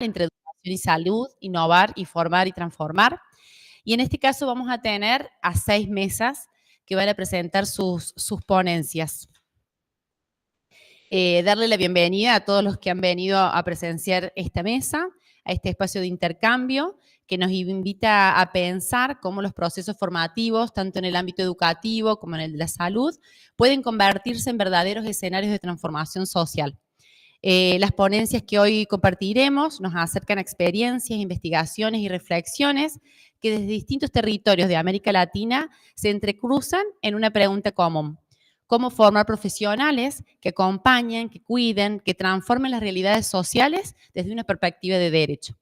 entre educación y salud, innovar y formar y transformar. Y en este caso vamos a tener a 6 mesas que van a presentar sus ponencias. Darle la bienvenida a todos los que han venido a presenciar esta mesa, a este espacio de intercambio que nos invita a pensar cómo los procesos formativos, tanto en el ámbito educativo como en el de la salud, pueden convertirse en verdaderos escenarios de transformación social. Las ponencias que hoy compartiremos nos acercan a experiencias, investigaciones y reflexiones que desde distintos territorios de América Latina se entrecruzan en una pregunta común: cómo formar profesionales que acompañen, que cuiden, que transformen las realidades sociales desde una perspectiva de derecho.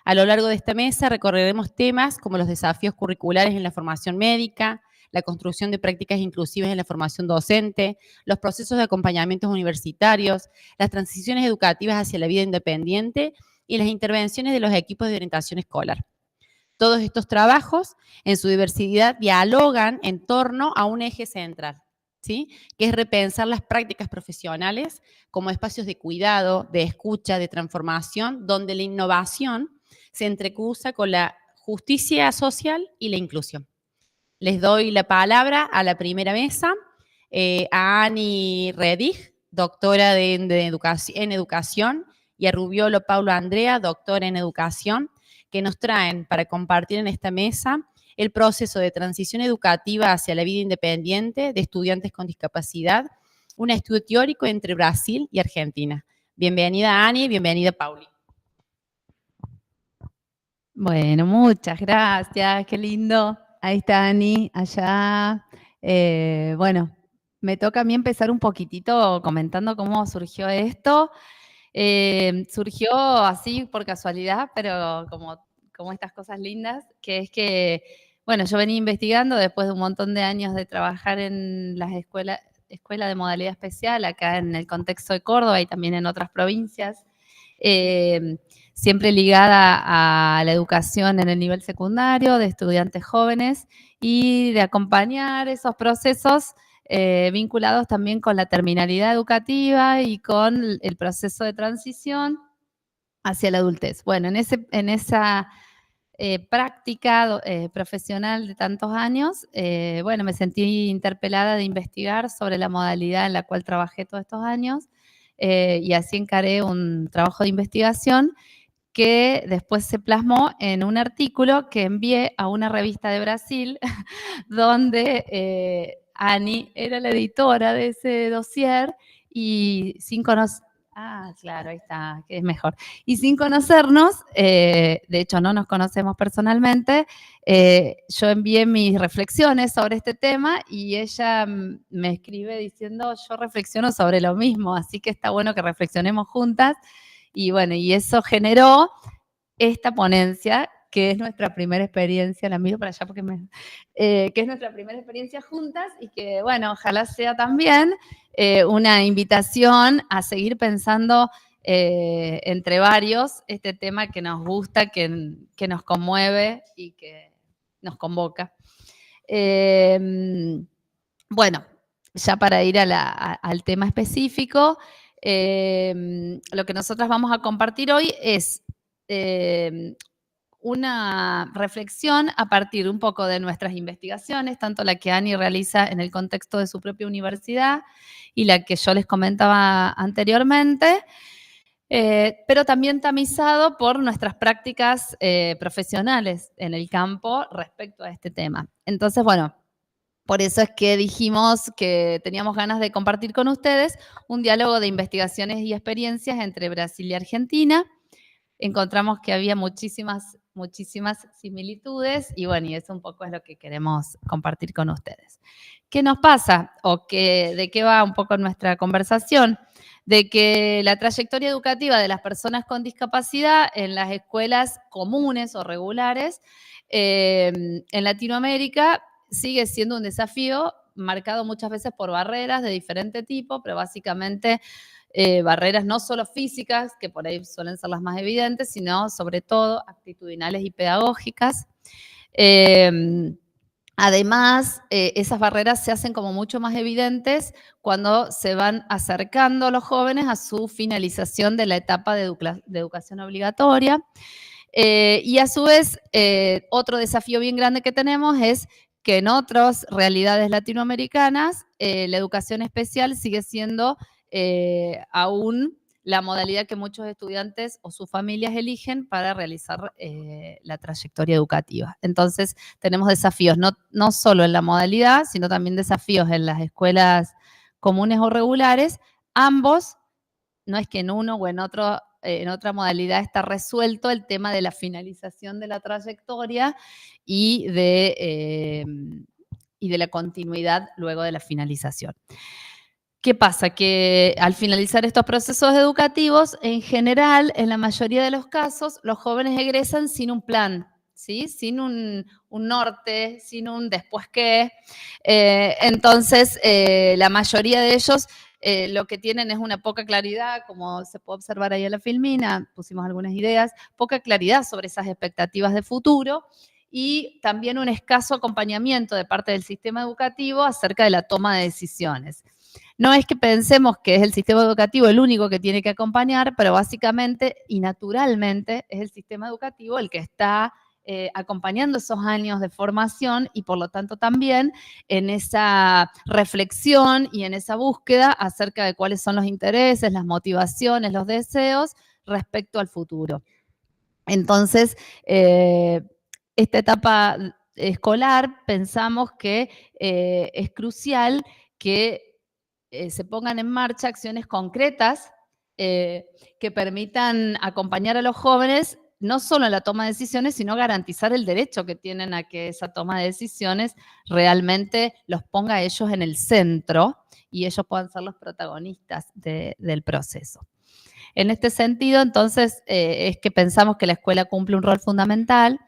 A lo largo de esta mesa recorreremos temas como los desafíos curriculares en la formación médica, la construcción de prácticas inclusivas en la formación docente, los procesos de acompañamientos universitarios, las transiciones educativas hacia la vida independiente y las intervenciones de los equipos de orientación escolar. Todos estos trabajos, en su diversidad, dialogan en torno a un eje central, ¿sí?, que es repensar las prácticas profesionales como espacios de cuidado, de escucha, de transformación, donde la innovación se entrecruza con la justicia social y la inclusión. Les doy la palabra a la primera mesa, a Ani Redig, doctora en educación, y a Rubiolo Paulo Andrea, doctora en educación, que nos traen para compartir en esta mesa el proceso de transición educativa hacia la vida independiente de estudiantes con discapacidad, un estudio teórico entre Brasil y Argentina. Bienvenida Ani, bienvenida Pauli. Bueno, muchas gracias, qué lindo. Ahí está Ani, allá. Bueno, me toca a mí empezar un poquitito comentando cómo surgió esto. Surgió así por casualidad, pero como estas cosas lindas, que es que, bueno, yo venía investigando después de un montón de años de trabajar en las escuela de modalidad especial, acá en el contexto de Córdoba y también en otras provincias. Siempre ligada a la educación en el nivel secundario, de estudiantes jóvenes y de acompañar esos procesos vinculados también con la terminalidad educativa y con el proceso de transición hacia la adultez. Bueno, en esa práctica profesional de tantos años, bueno, me sentí interpelada de investigar sobre la modalidad en la cual trabajé todos estos años y así encaré un trabajo de investigación que después se plasmó en un artículo que envié a una revista de Brasil, donde Ani era la editora de ese dossier y sin conocer... Ah, claro, ahí está, que es mejor. Y sin conocernos, de hecho no nos conocemos personalmente, yo envié mis reflexiones sobre este tema y ella me escribe diciendo: yo reflexiono sobre lo mismo, así que está bueno que reflexionemos juntas. Y bueno, y eso generó esta ponencia, que es nuestra primera experiencia, la miro para allá porque que es nuestra primera experiencia juntas y que, bueno, ojalá sea también una invitación a seguir pensando entre varios este tema que nos gusta, que nos conmueve y que nos convoca. Bueno, ya para ir al tema específico, lo que nosotras vamos a compartir hoy es una reflexión a partir un poco de nuestras investigaciones, tanto la que Ani realiza en el contexto de su propia universidad y la que yo les comentaba anteriormente, pero también tamizado por nuestras prácticas profesionales en el campo respecto a este tema. Entonces, bueno, por eso es que dijimos que teníamos ganas de compartir con ustedes un diálogo de investigaciones y experiencias entre Brasil y Argentina. Encontramos que había muchísimas similitudes y bueno, y eso un poco es lo que queremos compartir con ustedes. ¿Qué nos pasa? ¿O de qué va un poco nuestra conversación? De que la trayectoria educativa de las personas con discapacidad en las escuelas comunes o regulares en Latinoamérica sigue siendo un desafío marcado muchas veces por barreras de diferente tipo, pero básicamente barreras no solo físicas, que por ahí suelen ser las más evidentes, sino sobre todo actitudinales y pedagógicas. Además, esas barreras se hacen como mucho más evidentes cuando se van acercando los jóvenes a su finalización de la etapa de educación obligatoria. Y a su vez, otro desafío bien grande que tenemos es que en otras realidades latinoamericanas la educación especial sigue siendo aún la modalidad que muchos estudiantes o sus familias eligen para realizar la trayectoria educativa. Entonces, tenemos desafíos no solo en la modalidad, sino también desafíos en las escuelas comunes o regulares. Ambos, no es que en uno o en otra modalidad está resuelto el tema de la finalización de la trayectoria y de la continuidad luego de la finalización. ¿Qué pasa? Que al finalizar estos procesos educativos, en general, en la mayoría de los casos, los jóvenes egresan sin un plan, ¿sí? Sin un norte, sin un después qué. Entonces, la mayoría de ellos lo que tienen es una poca claridad, como se puede observar ahí en la filmina, pusimos algunas ideas, poca claridad sobre esas expectativas de futuro y también un escaso acompañamiento de parte del sistema educativo acerca de la toma de decisiones. No es que pensemos que es el sistema educativo el único que tiene que acompañar, pero básicamente y naturalmente es el sistema educativo el que está acompañando esos años de formación y por lo tanto también en esa reflexión y en esa búsqueda acerca de cuáles son los intereses, las motivaciones, los deseos respecto al futuro. Entonces, esta etapa escolar pensamos que es crucial que se pongan en marcha acciones concretas que permitan acompañar a los jóvenes no solo en la toma de decisiones, sino garantizar el derecho que tienen a que esa toma de decisiones realmente los ponga a ellos en el centro y ellos puedan ser los protagonistas del proceso. En este sentido, entonces, es que pensamos que la escuela cumple un rol fundamental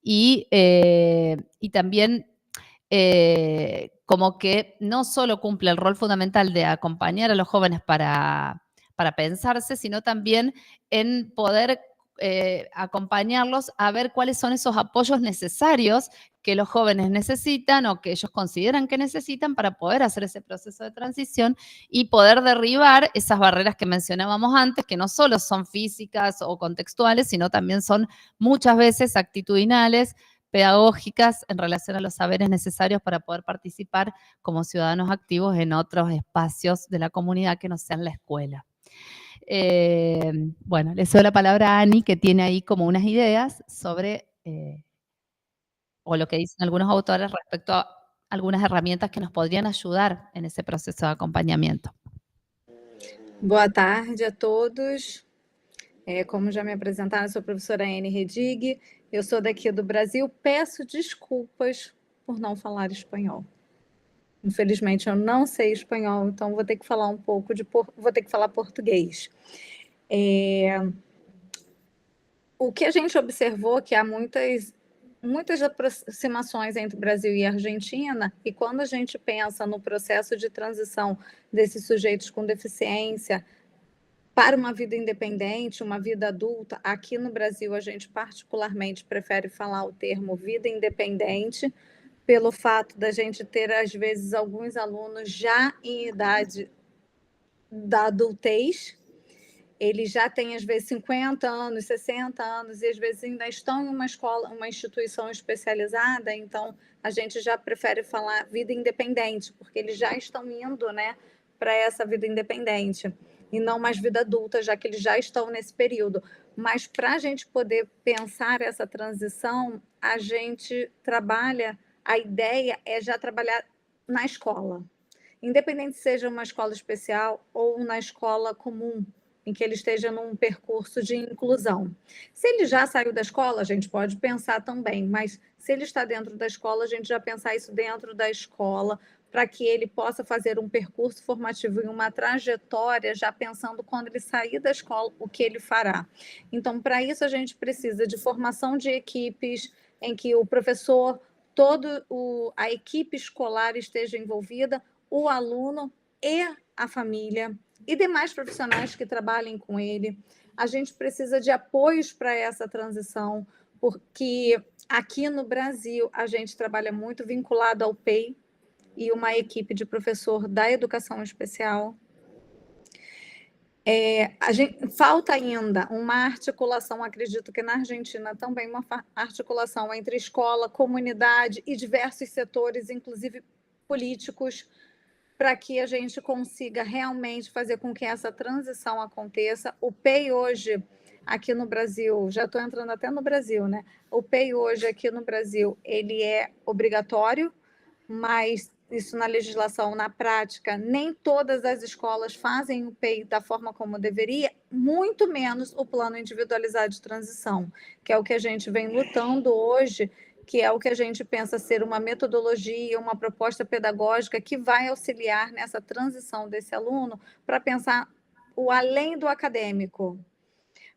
y también como que no solo cumple el rol fundamental de acompañar a los jóvenes para pensarse, sino también en poder acompañarlos a ver cuáles son esos apoyos necesarios que los jóvenes necesitan o que ellos consideran que necesitan para poder hacer ese proceso de transición y poder derribar esas barreras que mencionábamos antes, que no solo son físicas o contextuales, sino también son muchas veces actitudinales, pedagógicas en relación a los saberes necesarios para poder participar como ciudadanos activos en otros espacios de la comunidad que no sean la escuela. Bueno, le cedo la palabra a Ani, que tiene ahí como unas ideas sobre, o lo que dicen algunos autores respecto a algunas herramientas que nos podrían ayudar en ese proceso de acompañamiento. Boa tarde a todos. Como já me apresentaram, eu sou a professora Anne Redig, eu sou daqui do Brasil. Peço desculpas por não falar espanhol. Infelizmente, eu não sei espanhol, então vou ter que falar vou ter que falar português. O que a gente observou que há muitas aproximações entre Brasil e Argentina, e quando a gente pensa no processo de transição desses sujeitos com deficiência para uma vida independente, uma vida adulta, aqui no Brasil a gente particularmente prefere falar o termo vida independente, pelo fato da gente ter, às vezes, alguns alunos já em idade da adultez. Eles já têm, às vezes, 50 anos, 60 anos, e às vezes ainda estão em uma escola, uma instituição especializada, então a gente já prefere falar vida independente, porque eles já estão indo, né, para essa vida independente, e não mais vida adulta, já que eles já estão nesse período. Mas para a gente poder pensar essa transição, a gente trabalha, a ideia é já trabalhar na escola, independente seja uma escola especial ou na escola comum, em que ele esteja num percurso de inclusão. Se ele já saiu da escola, a gente pode pensar também, mas se ele está dentro da escola, a gente já pensar isso dentro da escola, para que ele possa fazer um percurso formativo e uma trajetória, já pensando quando ele sair da escola, o que ele fará. Então, para isso, a gente precisa de formação de equipes, em que o professor, a equipe escolar esteja envolvida, o aluno e a família, e demais profissionais que trabalhem com ele. A gente precisa de apoios para essa transição, porque Aqui no Brasil, a gente trabalha muito vinculado ao PEI e uma equipe de professor da educação especial. Falta ainda uma articulação, acredito que na Argentina também, uma articulação entre escola, comunidade e diversos setores, inclusive políticos, para que a gente consiga realmente fazer com que essa transição aconteça. O PEI hoje, aqui no Brasil, já estou entrando até no Brasil, né? O PEI hoje aqui no Brasil, ele é obrigatório, mas isso na legislação, na prática, nem todas as escolas fazem o PEI da forma como deveria, muito menos o plano individualizado de transição, que é o que a gente vem lutando hoje, que é o que a gente pensa ser uma metodologia, uma proposta pedagógica que vai auxiliar nessa transição desse aluno para pensar o além do acadêmico,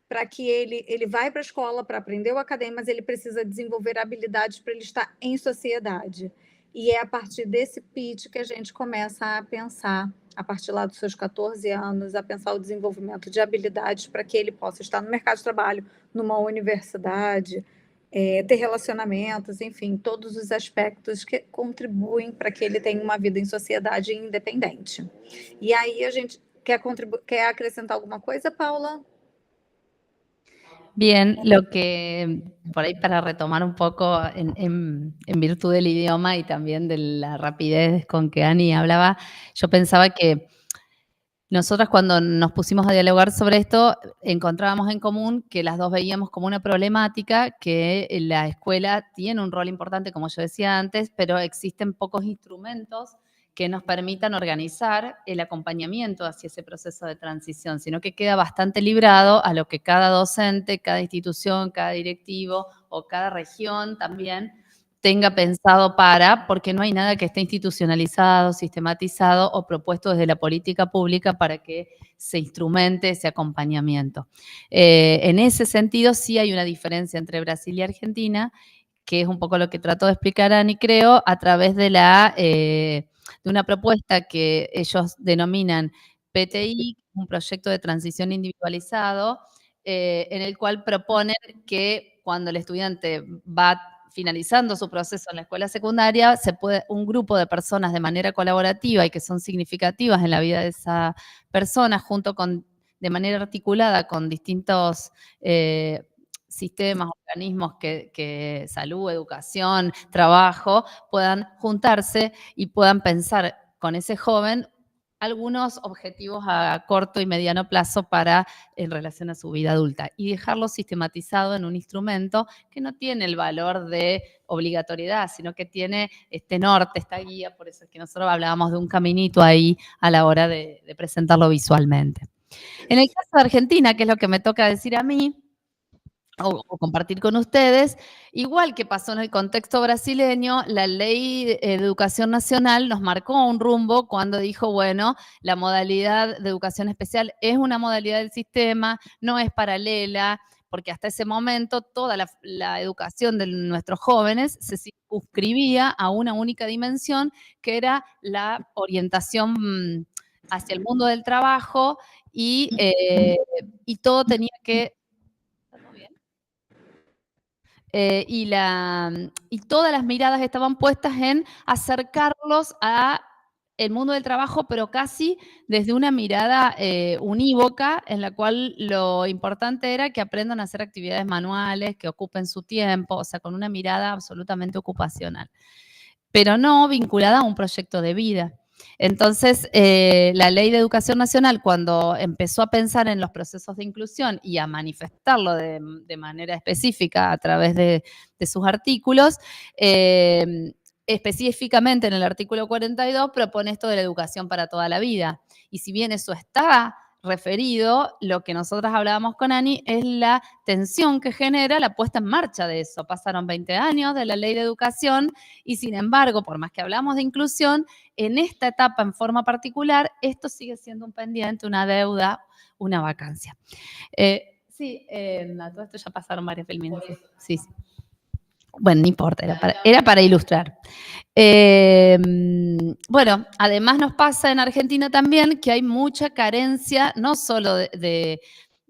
para que ele vai para a escola para aprender o acadêmico, mas ele precisa desenvolver habilidades para ele estar em sociedade. E é a partir desse pitch que a gente começa a pensar, a partir lá dos seus 14 anos, a pensar o desenvolvimento de habilidades para que ele possa estar no mercado de trabalho, numa universidade, ter relacionamentos, enfim, todos os aspectos que contribuem para que ele tenha uma vida em sociedade independente. E aí a gente quer acrescentar alguma coisa, Paula? Bien, lo que por ahí para retomar un poco en virtud del idioma y también de la rapidez con que Ani hablaba, yo pensaba que nosotras cuando nos pusimos a dialogar sobre esto, encontrábamos en común que las dos veíamos como una problemática, que la escuela tiene un rol importante, como yo decía antes, pero existen pocos instrumentos que nos permitan organizar el acompañamiento hacia ese proceso de transición, sino que queda bastante librado a lo que cada docente, cada institución, cada directivo o cada región también tenga pensado porque no hay nada que esté institucionalizado, sistematizado o propuesto desde la política pública para que se instrumente ese acompañamiento. En ese sentido, sí hay una diferencia entre Brasil y Argentina, que es un poco lo que trató de explicar Ani, creo, a través de una propuesta que ellos denominan PTI, un proyecto de transición individualizado, en el cual proponen que cuando el estudiante va finalizando su proceso en la escuela secundaria, un grupo de personas de manera colaborativa y que son significativas en la vida de esa persona, de manera articulada con distintos sistemas, organismos que salud, educación, trabajo, puedan juntarse y puedan pensar con ese joven algunos objetivos a corto y mediano plazo en relación a su vida adulta y dejarlo sistematizado en un instrumento que no tiene el valor de obligatoriedad, sino que tiene este norte, esta guía, por eso es que nosotros hablábamos de un caminito ahí a la hora de presentarlo visualmente. En el caso de Argentina, que es lo que me toca decir a mí, o compartir con ustedes, igual que pasó en el contexto brasileño, la Ley de Educación Nacional nos marcó un rumbo cuando dijo, bueno, la modalidad de educación especial es una modalidad del sistema, no es paralela, porque hasta ese momento toda la educación de nuestros jóvenes se circunscribía a una única dimensión, que era la orientación hacia el mundo del trabajo y todo tenía que... y todas las miradas estaban puestas en acercarlos a el mundo del trabajo, pero casi desde una mirada unívoca, en la cual lo importante era que aprendan a hacer actividades manuales, que ocupen su tiempo, o sea, con una mirada absolutamente ocupacional, pero no vinculada a un proyecto de vida. Entonces, la Ley de Educación Nacional, cuando empezó a pensar en los procesos de inclusión y a manifestarlo de manera específica a través de sus artículos, específicamente en el artículo 42 propone esto de la educación para toda la vida. Y si bien eso está referido, lo que nosotras hablábamos con Ani es la tensión que genera la puesta en marcha de eso. Pasaron 20 años de la Ley de Educación y, sin embargo, por más que hablamos de inclusión, en esta etapa en forma particular, esto sigue siendo un pendiente, una deuda, una vacancia. Sí, a todo esto ya pasaron varias filminas. Sí. Bueno, no importa, era para ilustrar. Bueno, además nos pasa en Argentina también que hay mucha carencia, no solo de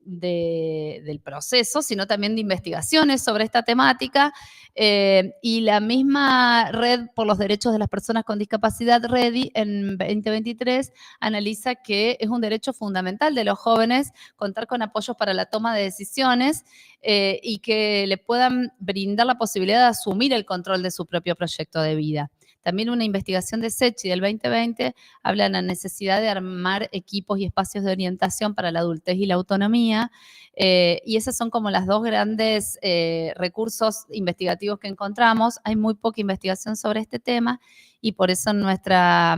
del proceso, sino también de investigaciones sobre esta temática. Y la misma Red por los Derechos de las Personas con Discapacidad, REDI, en 2023, analiza que es un derecho fundamental de los jóvenes contar con apoyos para la toma de decisiones y que le puedan brindar la posibilidad de asumir el control de su propio proyecto de vida. También una investigación de SECHI del 2020 habla de la necesidad de armar equipos y espacios de orientación para la adultez y la autonomía, y esas son como las dos grandes recursos investigativos que encontramos. Hay muy poca investigación sobre este tema y por eso en nuestra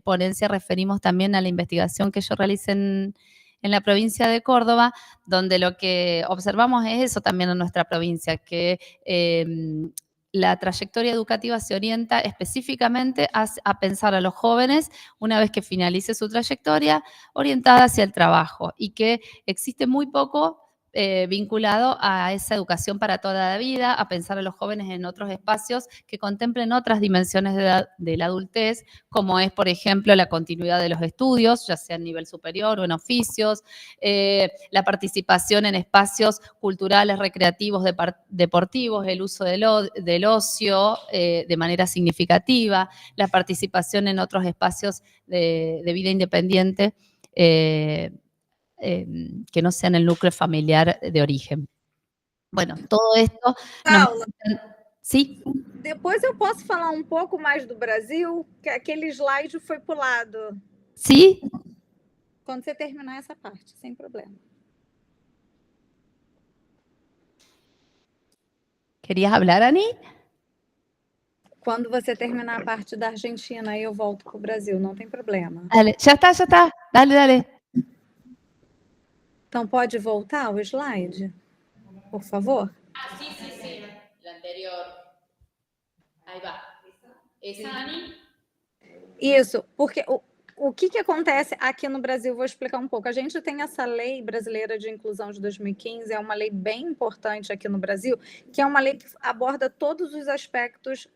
ponencia referimos también a la investigación que yo realicé en la provincia de Córdoba, donde lo que observamos es eso también en nuestra provincia, que la trayectoria educativa se orienta específicamente a pensar a los jóvenes, una vez que finalice su trayectoria, orientada hacia el trabajo, y que existe muy poco vinculado a esa educación para toda la vida, a pensar a los jóvenes en otros espacios que contemplen otras dimensiones de la adultez, como es, por ejemplo, la continuidad de los estudios, ya sea a nivel superior o en oficios, la participación en espacios culturales, recreativos, deportivos, el uso del ocio de manera significativa, la participación en otros espacios de vida independiente, que no sean el núcleo familiar de origen. Bueno, todo esto... Paula, ¿Sí? depois eu posso falar um pouco mais do Brasil, que aquele slide foi pulado. ¿Sí? Quando você terminar essa parte, sem problema. ¿Querías hablar, Ani? Quando você terminar a parte da Argentina, aí eu volto para o Brasil, não tem problema. Dale, ya está. Dale, dale. Então, pode voltar o slide, por favor? Sí. La anterior. Ahí va. ¿Esa, Ani? Isso, porque o que acontece aqui no Brasil, vou explicar um pouco. A gente tem essa lei brasileira de inclusão de 2015, é uma lei bem importante aqui no Brasil, que é uma lei que aborda todos os aspectos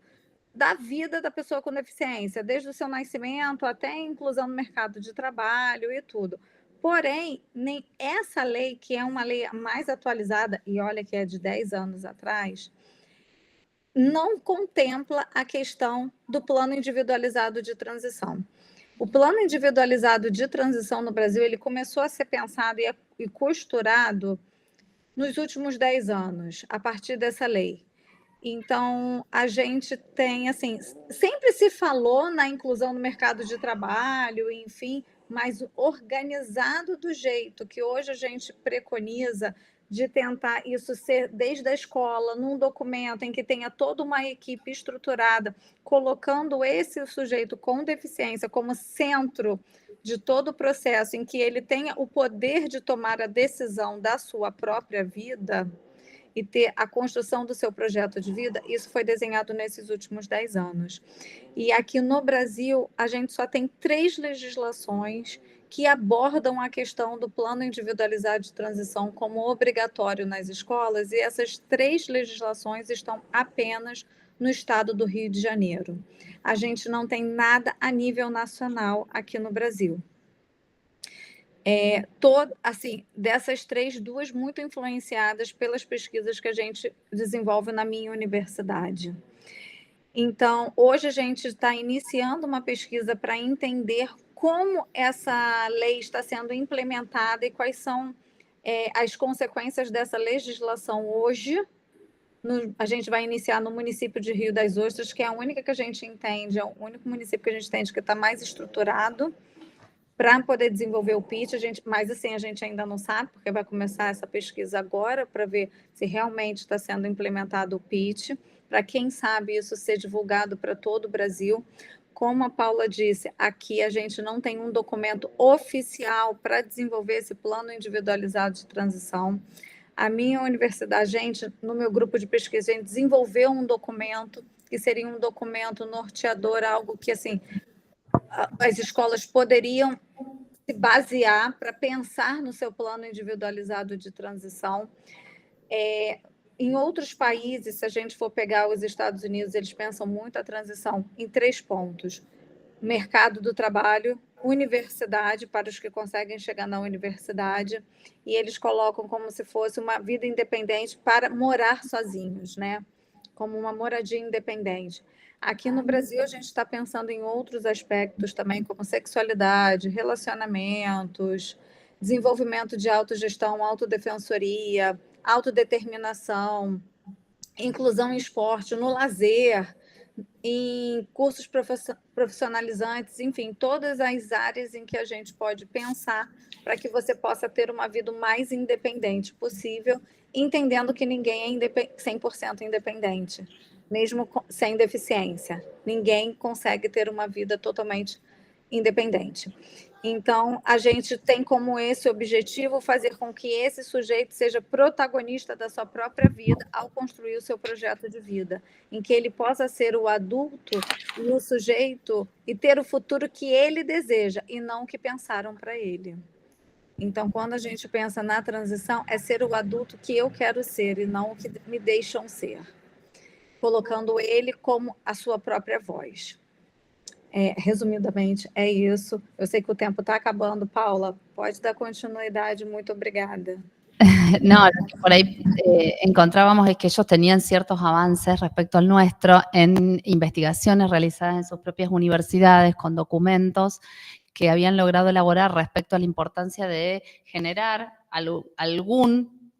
da vida da pessoa com deficiência, desde o seu nascimento até a inclusão no mercado de trabalho e tudo. Porém, nem essa lei, que é uma lei mais atualizada, e olha que é de 10 anos atrás, não contempla a questão do plano individualizado de transição. O plano individualizado de transição no Brasil, ele começou a ser pensado e costurado nos últimos 10 anos, a partir dessa lei. Então, a gente tem, assim, sempre se falou na inclusão no mercado de trabalho, enfim, mas organizado do jeito que hoje a gente preconiza, de tentar isso ser desde a escola, num documento em que tenha toda uma equipe estruturada, colocando esse sujeito com deficiência como centro de todo o processo, em que ele tenha o poder de tomar a decisão da sua própria vida e ter a construção do seu projeto de vida, isso foi desenhado nesses últimos 10 anos. E aqui no Brasil, a gente só tem 3 legislações que abordam a questão do plano individualizado de transição como obrigatório nas escolas, e essas 3 legislações estão apenas no estado do Rio de Janeiro. A gente não tem nada a nível nacional aqui no Brasil. Assim, dessas 3, 2 muito influenciadas pelas pesquisas que a gente desenvolve na minha universidade. Então, hoje a gente está iniciando uma pesquisa para entender como essa lei está sendo implementada e quais são as consequências dessa legislação hoje. A gente vai iniciar no município de Rio das Ostras, que é a única que a gente entende, é o único município que a gente entende que está mais estruturado para poder desenvolver o pitch, mas assim, a gente ainda não sabe, porque vai começar essa pesquisa agora para ver se realmente está sendo implementado o pitch, para quem sabe isso ser divulgado para todo o Brasil. Como a Paula disse, aqui a gente não tem um documento oficial para desenvolver esse plano individualizado de transição. A minha universidade, no meu grupo de pesquisa, a gente desenvolveu um documento que seria um documento norteador, algo que, assim, as escolas poderiam se basear para pensar no seu plano individualizado de transição. Em outros países, se a gente for pegar os Estados Unidos, eles pensam muito a transição em 3 pontos: mercado do trabalho, universidade, para os que conseguem chegar na universidade, e eles colocam como se fosse uma vida independente para morar sozinhos, né? Como uma moradia independente. Aqui no Brasil, a gente está pensando em outros aspectos também, como sexualidade, relacionamentos, desenvolvimento de autogestão, autodefensoria, autodeterminação, inclusão em esporte, no lazer, em cursos profissionalizantes, enfim, todas as áreas em que a gente pode pensar para que você possa ter uma vida o mais independente possível, entendendo que ninguém é 100% independente, mesmo sem deficiência. Ninguém consegue ter uma vida totalmente independente. Então, a gente tem como esse objetivo fazer com que esse sujeito seja protagonista da sua própria vida ao construir o seu projeto de vida, em que ele possa ser o adulto e o sujeito e ter o futuro que ele deseja e não o que pensaram para ele. Então, quando a gente pensa na transição, é ser o adulto que eu quero ser e não o que me deixam ser, colocando ele como a sua própria voz. Resumidamente, é isso. Eu sei que o tempo está acabando. Paula, pode dar continuidade. Muito obrigada. No, lo que por ahí encontrábamos es que ellos tenían ciertos avances respecto al nuestro en investigaciones realizadas en sus propias universidades con documentos que habían logrado elaborar respecto a la importancia de generar algún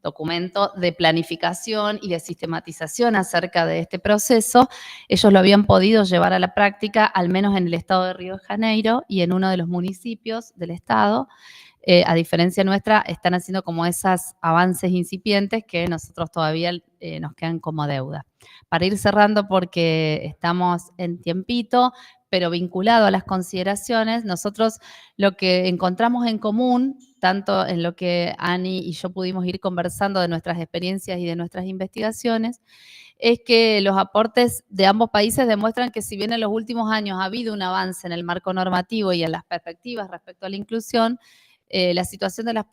documento de planificación y de sistematización acerca de este proceso. Ellos lo habían podido llevar a la práctica, al menos en el estado de Río de Janeiro y en uno de los municipios del estado. A diferencia nuestra, están haciendo como esos avances incipientes que nosotros todavía nos quedan como deuda. Para ir cerrando, porque estamos en tiempito, pero vinculado a las consideraciones, nosotros lo que encontramos en común, tanto en lo que Ani y yo pudimos ir conversando de nuestras experiencias y de nuestras investigaciones, es que los aportes de ambos países demuestran que si bien en los últimos años ha habido un avance en el marco normativo y en las perspectivas respecto a la inclusión, la situación de las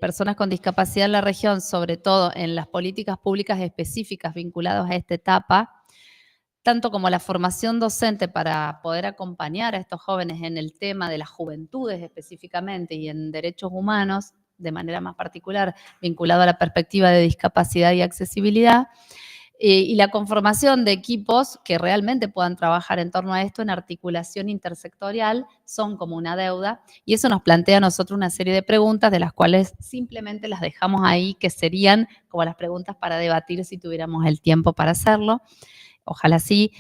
personas con discapacidad en la región, sobre todo en las políticas públicas específicas vinculadas a esta etapa, tanto como la formación docente para poder acompañar a estos jóvenes en el tema de las juventudes específicamente y en derechos humanos, de manera más particular, vinculado a la perspectiva de discapacidad y accesibilidad, y la conformación de equipos que realmente puedan trabajar en torno a esto en articulación intersectorial son como una deuda, y eso nos plantea a nosotros una serie de preguntas de las cuales simplemente las dejamos ahí, que serían como las preguntas para debatir si tuviéramos el tiempo para hacerlo. Ojalá sí,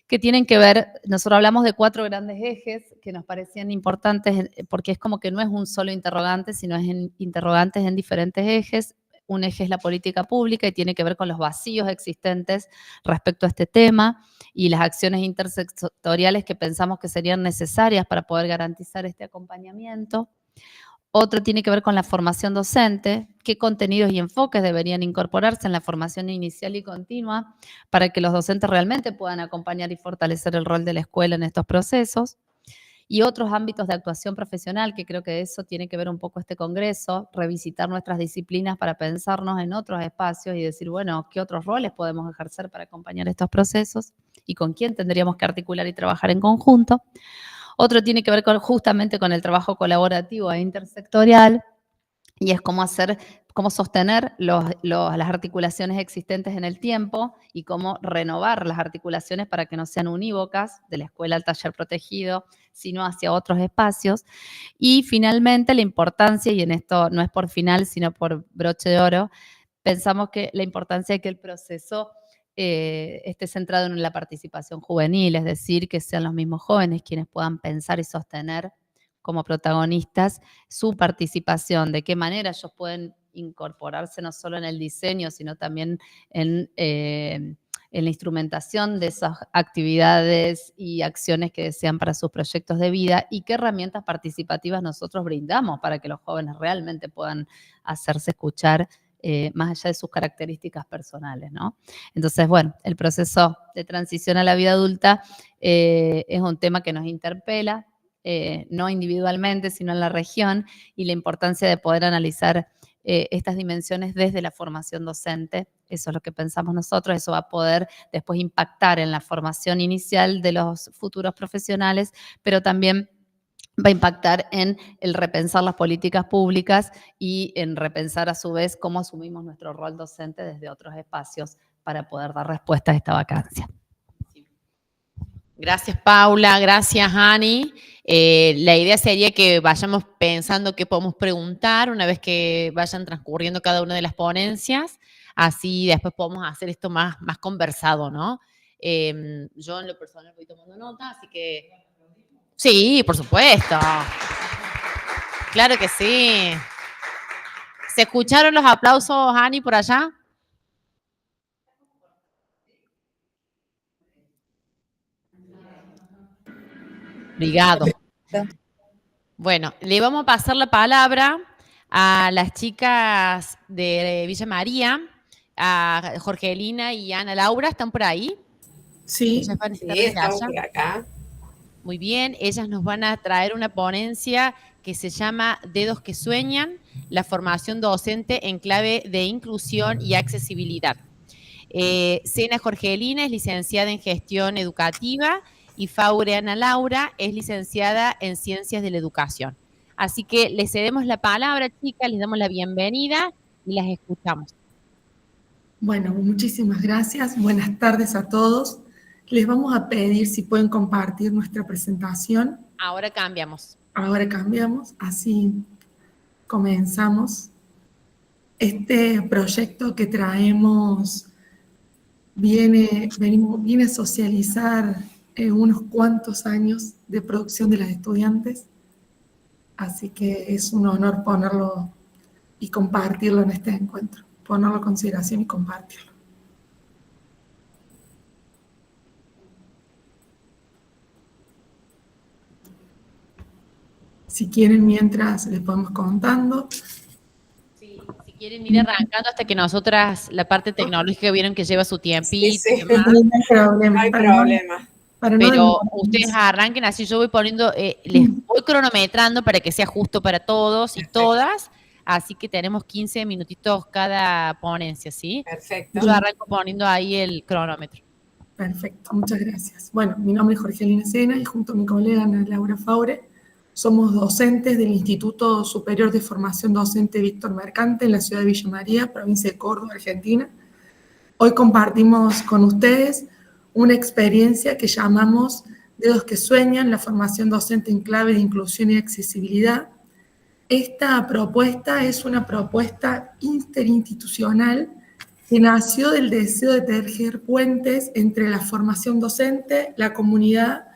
que tienen que ver, nosotros hablamos de 4 grandes ejes que nos parecían importantes, porque es como que no es un solo interrogante, sino es interrogantes en diferentes ejes. Un eje es la política pública y tiene que ver con los vacíos existentes respecto a este tema y las acciones intersectoriales que pensamos que serían necesarias para poder garantizar este acompañamiento. Otro tiene que ver con la formación docente, qué contenidos y enfoques deberían incorporarse en la formación inicial y continua para que los docentes realmente puedan acompañar y fortalecer el rol de la escuela en estos procesos. Y otros ámbitos de actuación profesional, que creo que eso tiene que ver un poco este congreso, revisitar nuestras disciplinas para pensarnos en otros espacios y decir, bueno, ¿qué otros roles podemos ejercer para acompañar estos procesos? ¿Y con quién tendríamos que articular y trabajar en conjunto? Otro tiene que ver justamente con el trabajo colaborativo e intersectorial, y es cómo sostener las articulaciones existentes en el tiempo y cómo renovar las articulaciones para que no sean unívocas de la escuela al taller protegido, sino hacia otros espacios. Y finalmente la importancia, y en esto no es por final, sino por broche de oro, pensamos que la importancia de que el proceso esté centrado en la participación juvenil, es decir, que sean los mismos jóvenes quienes puedan pensar y sostener como protagonistas su participación, de qué manera ellos pueden incorporarse no solo en el diseño, sino también en la instrumentación de esas actividades y acciones que desean para sus proyectos de vida, y qué herramientas participativas nosotros brindamos para que los jóvenes realmente puedan hacerse escuchar más allá de sus características personales, ¿no? Entonces, bueno, el proceso de transición a la vida adulta es un tema que nos interpela, no individualmente, sino en la región, y la importancia de poder analizar estas dimensiones desde la formación docente. Eso es lo que pensamos nosotros, eso va a poder después impactar en la formación inicial de los futuros profesionales, pero también va a impactar en el repensar las políticas públicas y en repensar a su vez cómo asumimos nuestro rol docente desde otros espacios para poder dar respuesta a esta vacancia. Gracias, Paula. Gracias, Ani. La idea sería que vayamos pensando qué podemos preguntar una vez que vayan transcurriendo cada una de las ponencias. Así después podemos hacer esto más conversado, ¿no? Yo en lo personal voy tomando nota, así que... Sí, por supuesto. Claro que sí. ¿Se escucharon los aplausos, Ani, por allá? Obrigado. Bueno, le vamos a pasar la palabra a las chicas de Villa María, a Jorgelina y Ana Laura. ¿Están por ahí? Sí, Ellas van a estar sí, estamos por acá. Muy bien, ellas nos van a traer una ponencia que se llama Dedos que Sueñan, la formación docente en clave de inclusión y accesibilidad. Sena Jorgelina es licenciada en gestión educativa y Faure Ana Laura es licenciada en ciencias de la educación. Así que les cedemos la palabra, chicas, les damos la bienvenida y las escuchamos. Bueno, muchísimas gracias. Buenas tardes a todos. Les vamos a pedir si pueden compartir nuestra presentación. Ahora cambiamos. Ahora cambiamos, así comenzamos. Este proyecto que traemos viene a socializar unos cuantos años de producción de las estudiantes, así que es un honor ponerlo y compartirlo en este encuentro, ponerlo a consideración y compartirlo. Si quieren, mientras les podemos contando. Sí, si quieren ir arrancando hasta que nosotras, la parte tecnológica, vieron que lleva su tiempito. Sí. No hay problema. No hay problema. Pero ustedes arranquen así, yo voy poniendo, les voy cronometrando para que sea justo para todos y todas, así que tenemos 15 minutitos cada ponencia, ¿sí? Perfecto. Yo arranco poniendo ahí el cronómetro. Perfecto, muchas gracias. Bueno, mi nombre es Jorgelina Sena y junto a mi colega Ana Laura Faure somos docentes del Instituto Superior de Formación Docente Víctor Mercante en la ciudad de Villa María, provincia de Córdoba, Argentina. Hoy compartimos con ustedes una experiencia que llamamos Dedos que Sueñan, la formación docente en clave de inclusión y accesibilidad. Esta propuesta es una propuesta interinstitucional que nació del deseo de tejer puentes entre la formación docente, la comunidad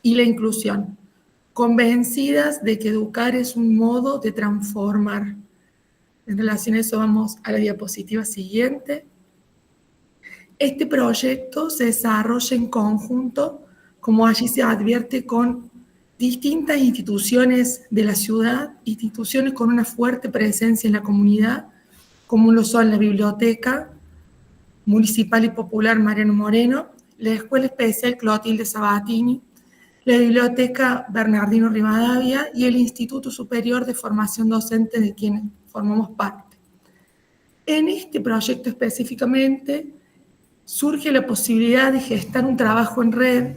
y la inclusión, convencidas de que educar es un modo de transformar. En relación a eso vamos a la diapositiva siguiente. Este proyecto se desarrolla en conjunto, como allí se advierte, con distintas instituciones de la ciudad, instituciones con una fuerte presencia en la comunidad, como lo son la Biblioteca Municipal y Popular Mariano Moreno, la Escuela Especial Clotilde Sabatini, la Biblioteca Bernardino Rivadavia y el Instituto Superior de Formación Docente de quienes formamos parte. En este proyecto específicamente surge la posibilidad de gestar un trabajo en red.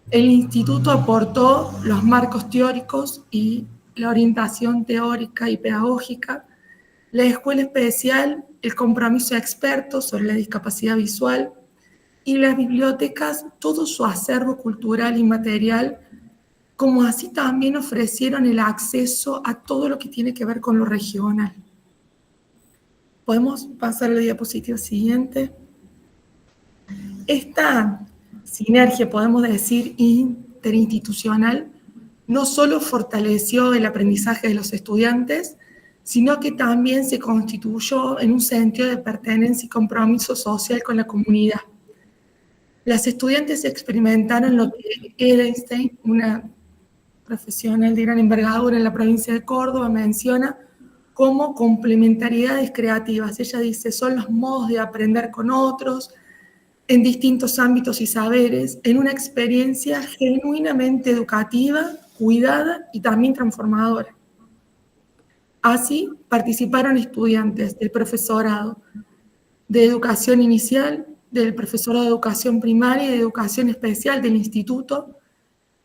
El instituto aportó los marcos teóricos y la orientación teórica y pedagógica, la escuela especial, el compromiso de expertos sobre la discapacidad visual, y las bibliotecas, todo su acervo cultural y material, como así también ofrecieron el acceso a todo lo que tiene que ver con lo regional. ¿Podemos pasar a la diapositiva siguiente? Esta sinergia, podemos decir, interinstitucional, no solo fortaleció el aprendizaje de los estudiantes, sino que también se constituyó en un sentido de pertenencia y compromiso social con la comunidad. Las estudiantes experimentaron lo que Edelstein, una profesional de gran envergadura en la provincia de Córdoba, menciona como complementariedades creativas. Ella dice, son los modos de aprender con otros, en distintos ámbitos y saberes, en una experiencia genuinamente educativa, cuidada y también transformadora. Así, participaron estudiantes del profesorado de educación inicial, del profesorado de educación primaria y de educación especial del instituto.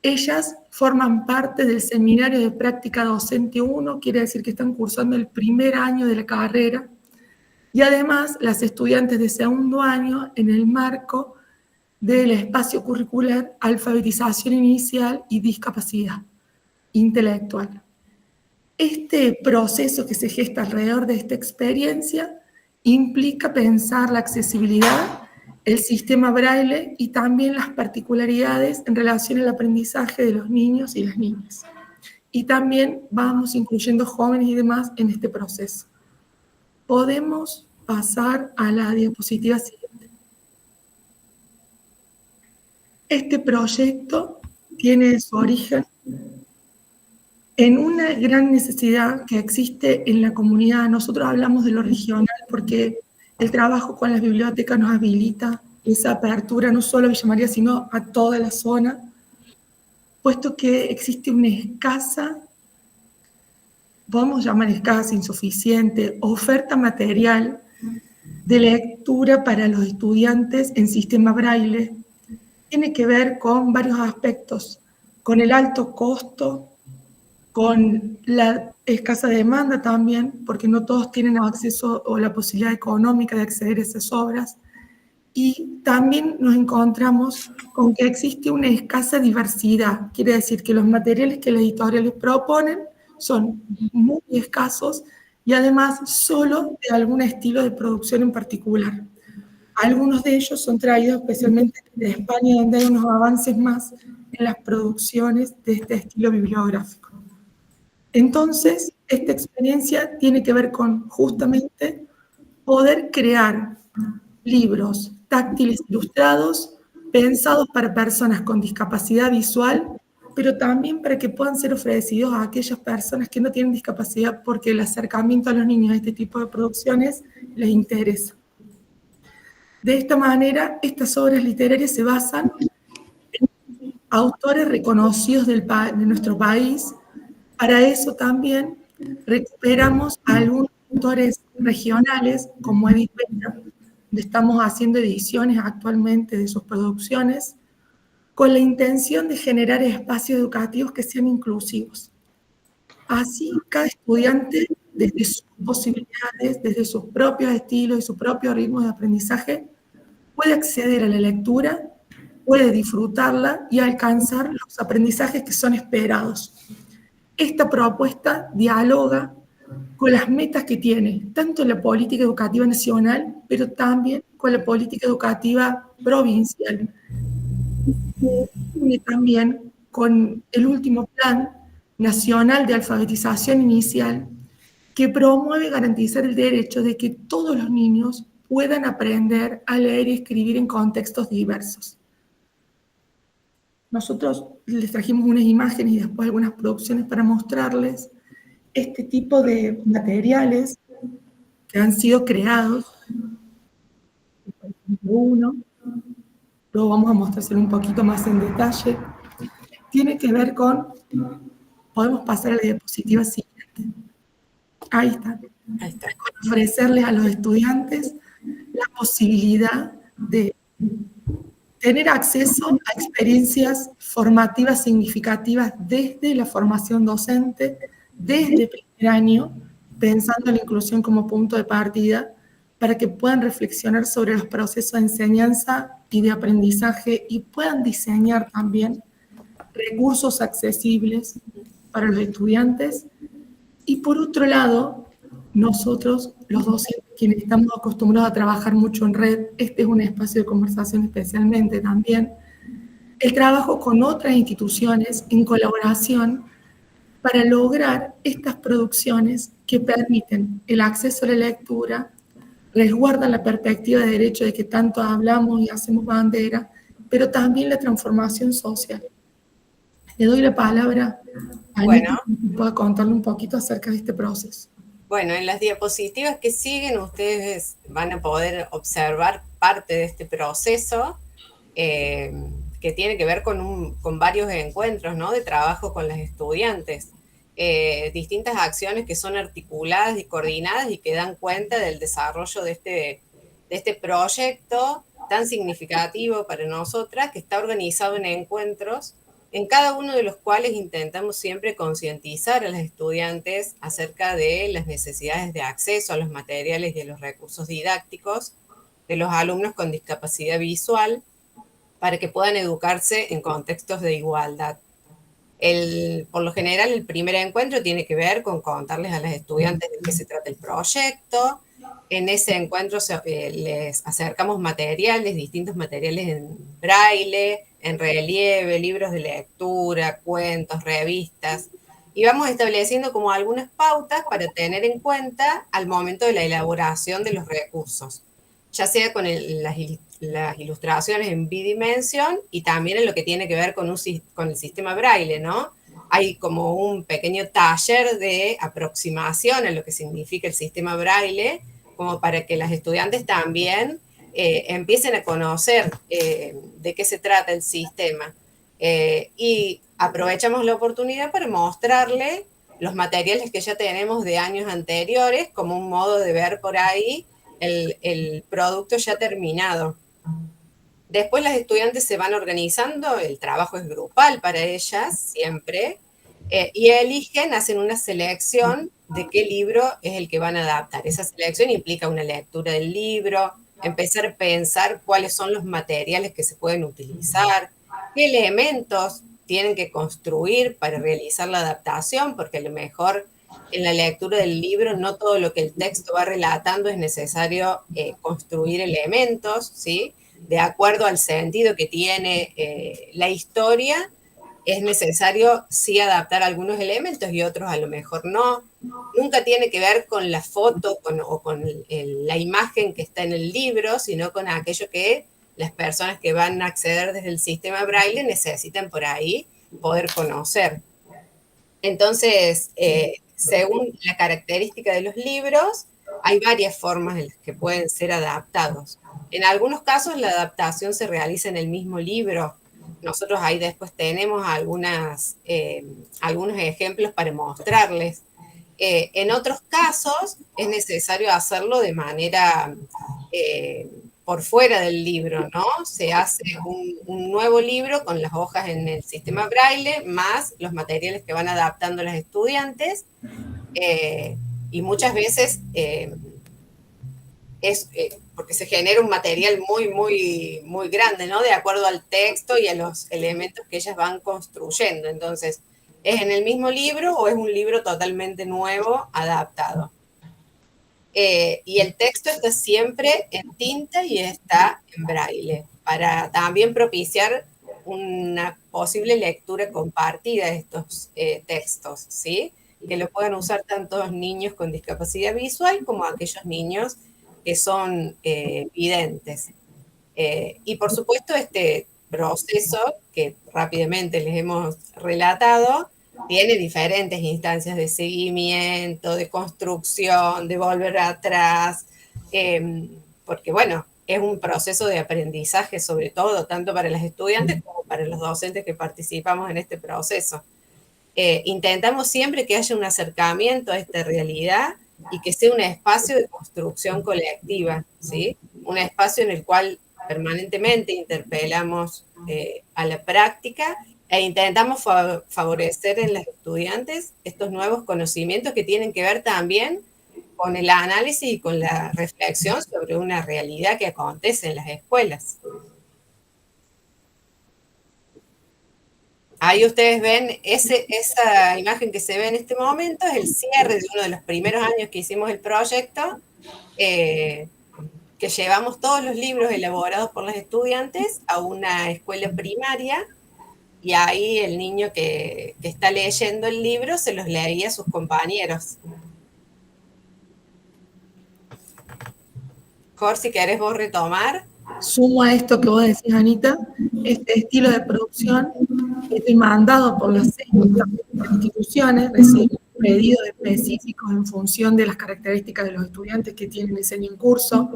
Ellas forman parte del seminario de práctica docente 1, quiere decir que están cursando el primer año de la carrera, y además las estudiantes de segundo año en el marco del espacio curricular alfabetización inicial y discapacidad intelectual. Este proceso que se gesta alrededor de esta experiencia implica pensar la accesibilidad, el sistema braille y también las particularidades en relación al aprendizaje de los niños y las niñas. Y también vamos incluyendo jóvenes y demás en este proceso. Podemos pasar a la diapositiva siguiente. Este proyecto tiene su origen en una gran necesidad que existe en la comunidad. Nosotros hablamos de lo regional porque el trabajo con las bibliotecas nos habilita esa apertura no solo a Villa María, sino a toda la zona, puesto que existe una escasa, podemos llamar escasa, insuficiente, oferta material de lectura para los estudiantes en sistema braille. Tiene que ver con varios aspectos, con el alto costo, con la escasa demanda también, porque no todos tienen acceso o la posibilidad económica de acceder a esas obras. Y también nos encontramos con que existe una escasa diversidad. Quiere decir que los materiales que las editoriales proponen son muy escasos y además solo de algún estilo de producción en particular. Algunos de ellos son traídos especialmente de España, donde hay unos avances más en las producciones de este estilo bibliográfico. Entonces, esta experiencia tiene que ver con justamente poder crear libros táctiles ilustrados, pensados para personas con discapacidad visual, pero también para que puedan ser ofrecidos a aquellas personas que no tienen discapacidad porque el acercamiento a los niños a este tipo de producciones les interesa. De esta manera, estas obras literarias se basan en autores reconocidos de nuestro país. Para eso también recuperamos a algunos autores regionales, como Edith Becker, donde estamos haciendo ediciones actualmente de sus producciones, con la intención de generar espacios educativos que sean inclusivos. Así, cada estudiante, desde sus posibilidades, desde sus propios estilos y su propio ritmo de aprendizaje, puede acceder a la lectura, puede disfrutarla y alcanzar los aprendizajes que son esperados. Esta propuesta dialoga con las metas que tiene tanto la política educativa nacional, pero también con la política educativa provincial. Y también con el último Plan Nacional de Alfabetización Inicial, que promueve garantizar el derecho de que todos los niños puedan aprender a leer y escribir en contextos diversos. Nosotros les trajimos unas imágenes y después algunas producciones para mostrarles este tipo de materiales que han sido creados. Por ejemplo, uno, luego vamos a mostrárselo un poquito más en detalle. Tiene que ver con, podemos pasar a la diapositiva siguiente. Ahí está. Ahí está. Con ofrecerles a los estudiantes la posibilidad de tener acceso a experiencias formativas significativas desde la formación docente, desde el primer año, pensando en la inclusión como punto de partida, para que puedan reflexionar sobre los procesos de enseñanza y de aprendizaje y puedan diseñar también recursos accesibles para los estudiantes. Y por otro lado, nosotros, los docentes, quienes estamos acostumbrados a trabajar mucho en red, este es un espacio de conversación especialmente también, el trabajo con otras instituciones en colaboración para lograr estas producciones que permiten el acceso a la lectura, resguardan la perspectiva de derecho de que tanto hablamos y hacemos bandera, pero también la transformación social. Le doy la palabra a Anita, que pueda contarle un poquito acerca de este proceso. Bueno, en las diapositivas que siguen ustedes van a poder observar parte de este proceso que tiene que ver con varios encuentros, ¿no?, de trabajo con las estudiantes. distintas acciones que son articuladas y coordinadas y que dan cuenta del desarrollo de este proyecto tan significativo para nosotras, que está organizado en encuentros, en cada uno de los cuales intentamos siempre concientizar a los estudiantes acerca de las necesidades de acceso a los materiales y a los recursos didácticos de los alumnos con discapacidad visual, para que puedan educarse en contextos de igualdad. Por lo general, el primer encuentro tiene que ver con contarles a los estudiantes de qué se trata el proyecto. En ese encuentro les acercamos materiales, distintos materiales en braille, en relieve, libros de lectura, cuentos, revistas, y vamos estableciendo como algunas pautas para tener en cuenta al momento de la elaboración de los recursos, ya sea con las ilustraciones en bidimensión y también en lo que tiene que ver con el sistema braille, ¿no? Hay como un pequeño taller de aproximación a lo que significa el sistema braille, como para que las estudiantes también empiecen a conocer de qué se trata el sistema. Y aprovechamos la oportunidad para mostrarle los materiales que ya tenemos de años anteriores, como un modo de ver por ahí el producto ya terminado. Después las estudiantes se van organizando, el trabajo es grupal para ellas siempre, y eligen, hacen una selección de qué libro es el que van a adaptar. Esa selección implica una lectura del libro, empezar a pensar cuáles son los materiales que se pueden utilizar, qué elementos tienen que construir para realizar la adaptación, porque a lo mejor en la lectura del libro no todo lo que el texto va relatando es necesario construir elementos, ¿sí? De acuerdo al sentido que tiene la historia, es necesario sí adaptar algunos elementos y otros a lo mejor no. Nunca tiene que ver con la foto o con la imagen que está en el libro, sino con aquello que las personas que van a acceder desde el sistema braille necesitan por ahí poder conocer. Entonces, según la característica de los libros, hay varias formas en las que pueden ser adaptados. En algunos casos la adaptación se realiza en el mismo libro. Nosotros ahí después tenemos algunos ejemplos para mostrarles. En otros casos es necesario hacerlo de manera por fuera del libro, ¿no? Se hace un nuevo libro con las hojas en el sistema braille, más los materiales que van adaptando los estudiantes, y muchas veces porque se genera un material muy, muy, muy grande, ¿no? De acuerdo al texto y a los elementos que ellas van construyendo. Entonces, ¿es en el mismo libro o es un libro totalmente nuevo, adaptado? Y el texto está siempre en tinta y está en braille, para también propiciar una posible lectura compartida de estos textos, ¿sí? Que lo puedan usar tanto los niños con discapacidad visual como aquellos niños que son videntes. Y por supuesto este proceso que rápidamente les hemos relatado tiene diferentes instancias de seguimiento, de construcción, de volver atrás, porque bueno, es un proceso de aprendizaje sobre todo, tanto para las estudiantes como para los docentes que participamos en este proceso. Intentamos siempre que haya un acercamiento a esta realidad y que sea un espacio de construcción colectiva, ¿sí? Un espacio en el cual permanentemente interpelamos a la práctica e intentamos favorecer en los estudiantes estos nuevos conocimientos que tienen que ver también con el análisis y con la reflexión sobre una realidad que acontece en las escuelas. Ahí ustedes ven, esa imagen que se ve en este momento es el cierre de uno de los primeros años que hicimos el proyecto, que llevamos todos los libros elaborados por los estudiantes a una escuela primaria, y ahí el niño que está leyendo el libro se los leía a sus compañeros. Jorge, si querés vos retomar. Sumo a esto que vos decís, Anita, este estilo de producción es demandado por las instituciones, reciben pedidos específicos en función de las características de los estudiantes que tienen ese en curso,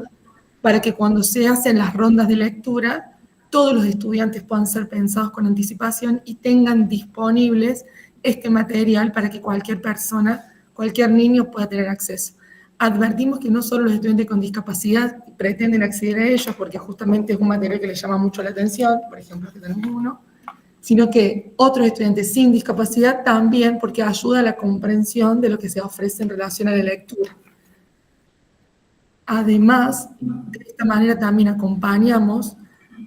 para que cuando se hacen las rondas de lectura, todos los estudiantes puedan ser pensados con anticipación y tengan disponibles este material para que cualquier persona, cualquier niño pueda tener acceso. Advertimos que no solo los estudiantes con discapacidad pretenden acceder a ellos, porque justamente es un material que les llama mucho la atención, por ejemplo, que tenemos uno, sino que otros estudiantes sin discapacidad también, porque ayuda a la comprensión de lo que se ofrece en relación a la lectura. Además, de esta manera también acompañamos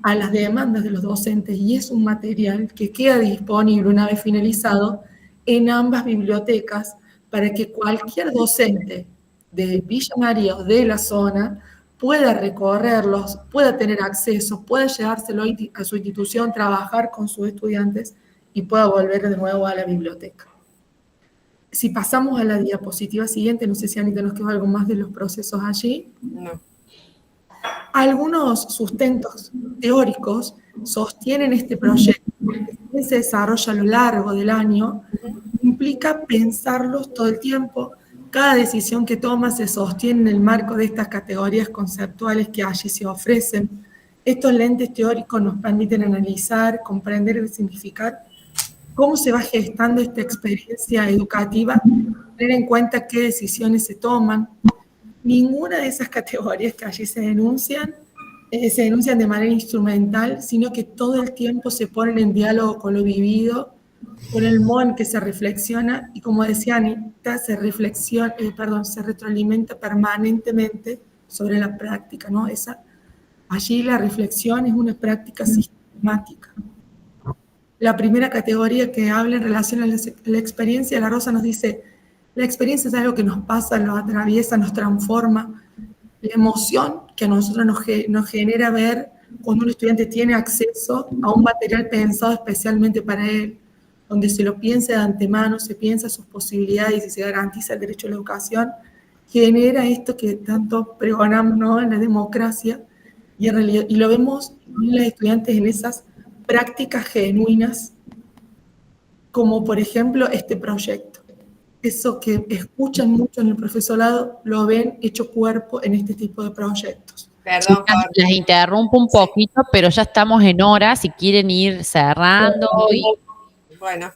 a las demandas de los docentes y es un material que queda disponible una vez finalizado en ambas bibliotecas para que cualquier docente de Villa María o de la zona pueda recorrerlos, pueda tener acceso, pueda llevárselo a su institución, trabajar con sus estudiantes y pueda volver de nuevo a la biblioteca. Si pasamos a la diapositiva siguiente, no sé si Anita nos quedó algo más de los procesos allí. No. Algunos sustentos teóricos sostienen este proyecto, que se desarrolla a lo largo del año, implica pensarlos todo el tiempo. Cada decisión que toma se sostiene en el marco de estas categorías conceptuales que allí se ofrecen. Estos lentes teóricos nos permiten analizar, comprender y significar cómo se va gestando esta experiencia educativa, tener en cuenta qué decisiones se toman. Ninguna de esas categorías que allí se denuncian de manera instrumental, sino que todo el tiempo se ponen en diálogo con lo vivido, con el modo en que se reflexiona, y como decía Anita, se retroalimenta permanentemente sobre la práctica, ¿no? Allí la reflexión es una práctica sistemática. La primera categoría que habla en relación a la experiencia, la Rosa nos dice, la experiencia es algo que nos pasa, nos atraviesa, nos transforma. La emoción que a nosotros nos genera ver cuando un estudiante tiene acceso a un material pensado especialmente para él, donde se lo piensa de antemano, se piensa sus posibilidades y se garantiza el derecho a la educación, genera esto que tanto pregonamos, ¿no?, en la democracia, y en realidad, y lo vemos en los estudiantes en esas prácticas genuinas, como por ejemplo este proyecto. Eso que escuchan mucho en el profesorado, lo ven hecho cuerpo en este tipo de proyectos. Perdón, Jorge. Les interrumpo un poquito, pero ya estamos en hora, si quieren ir cerrando. Bueno.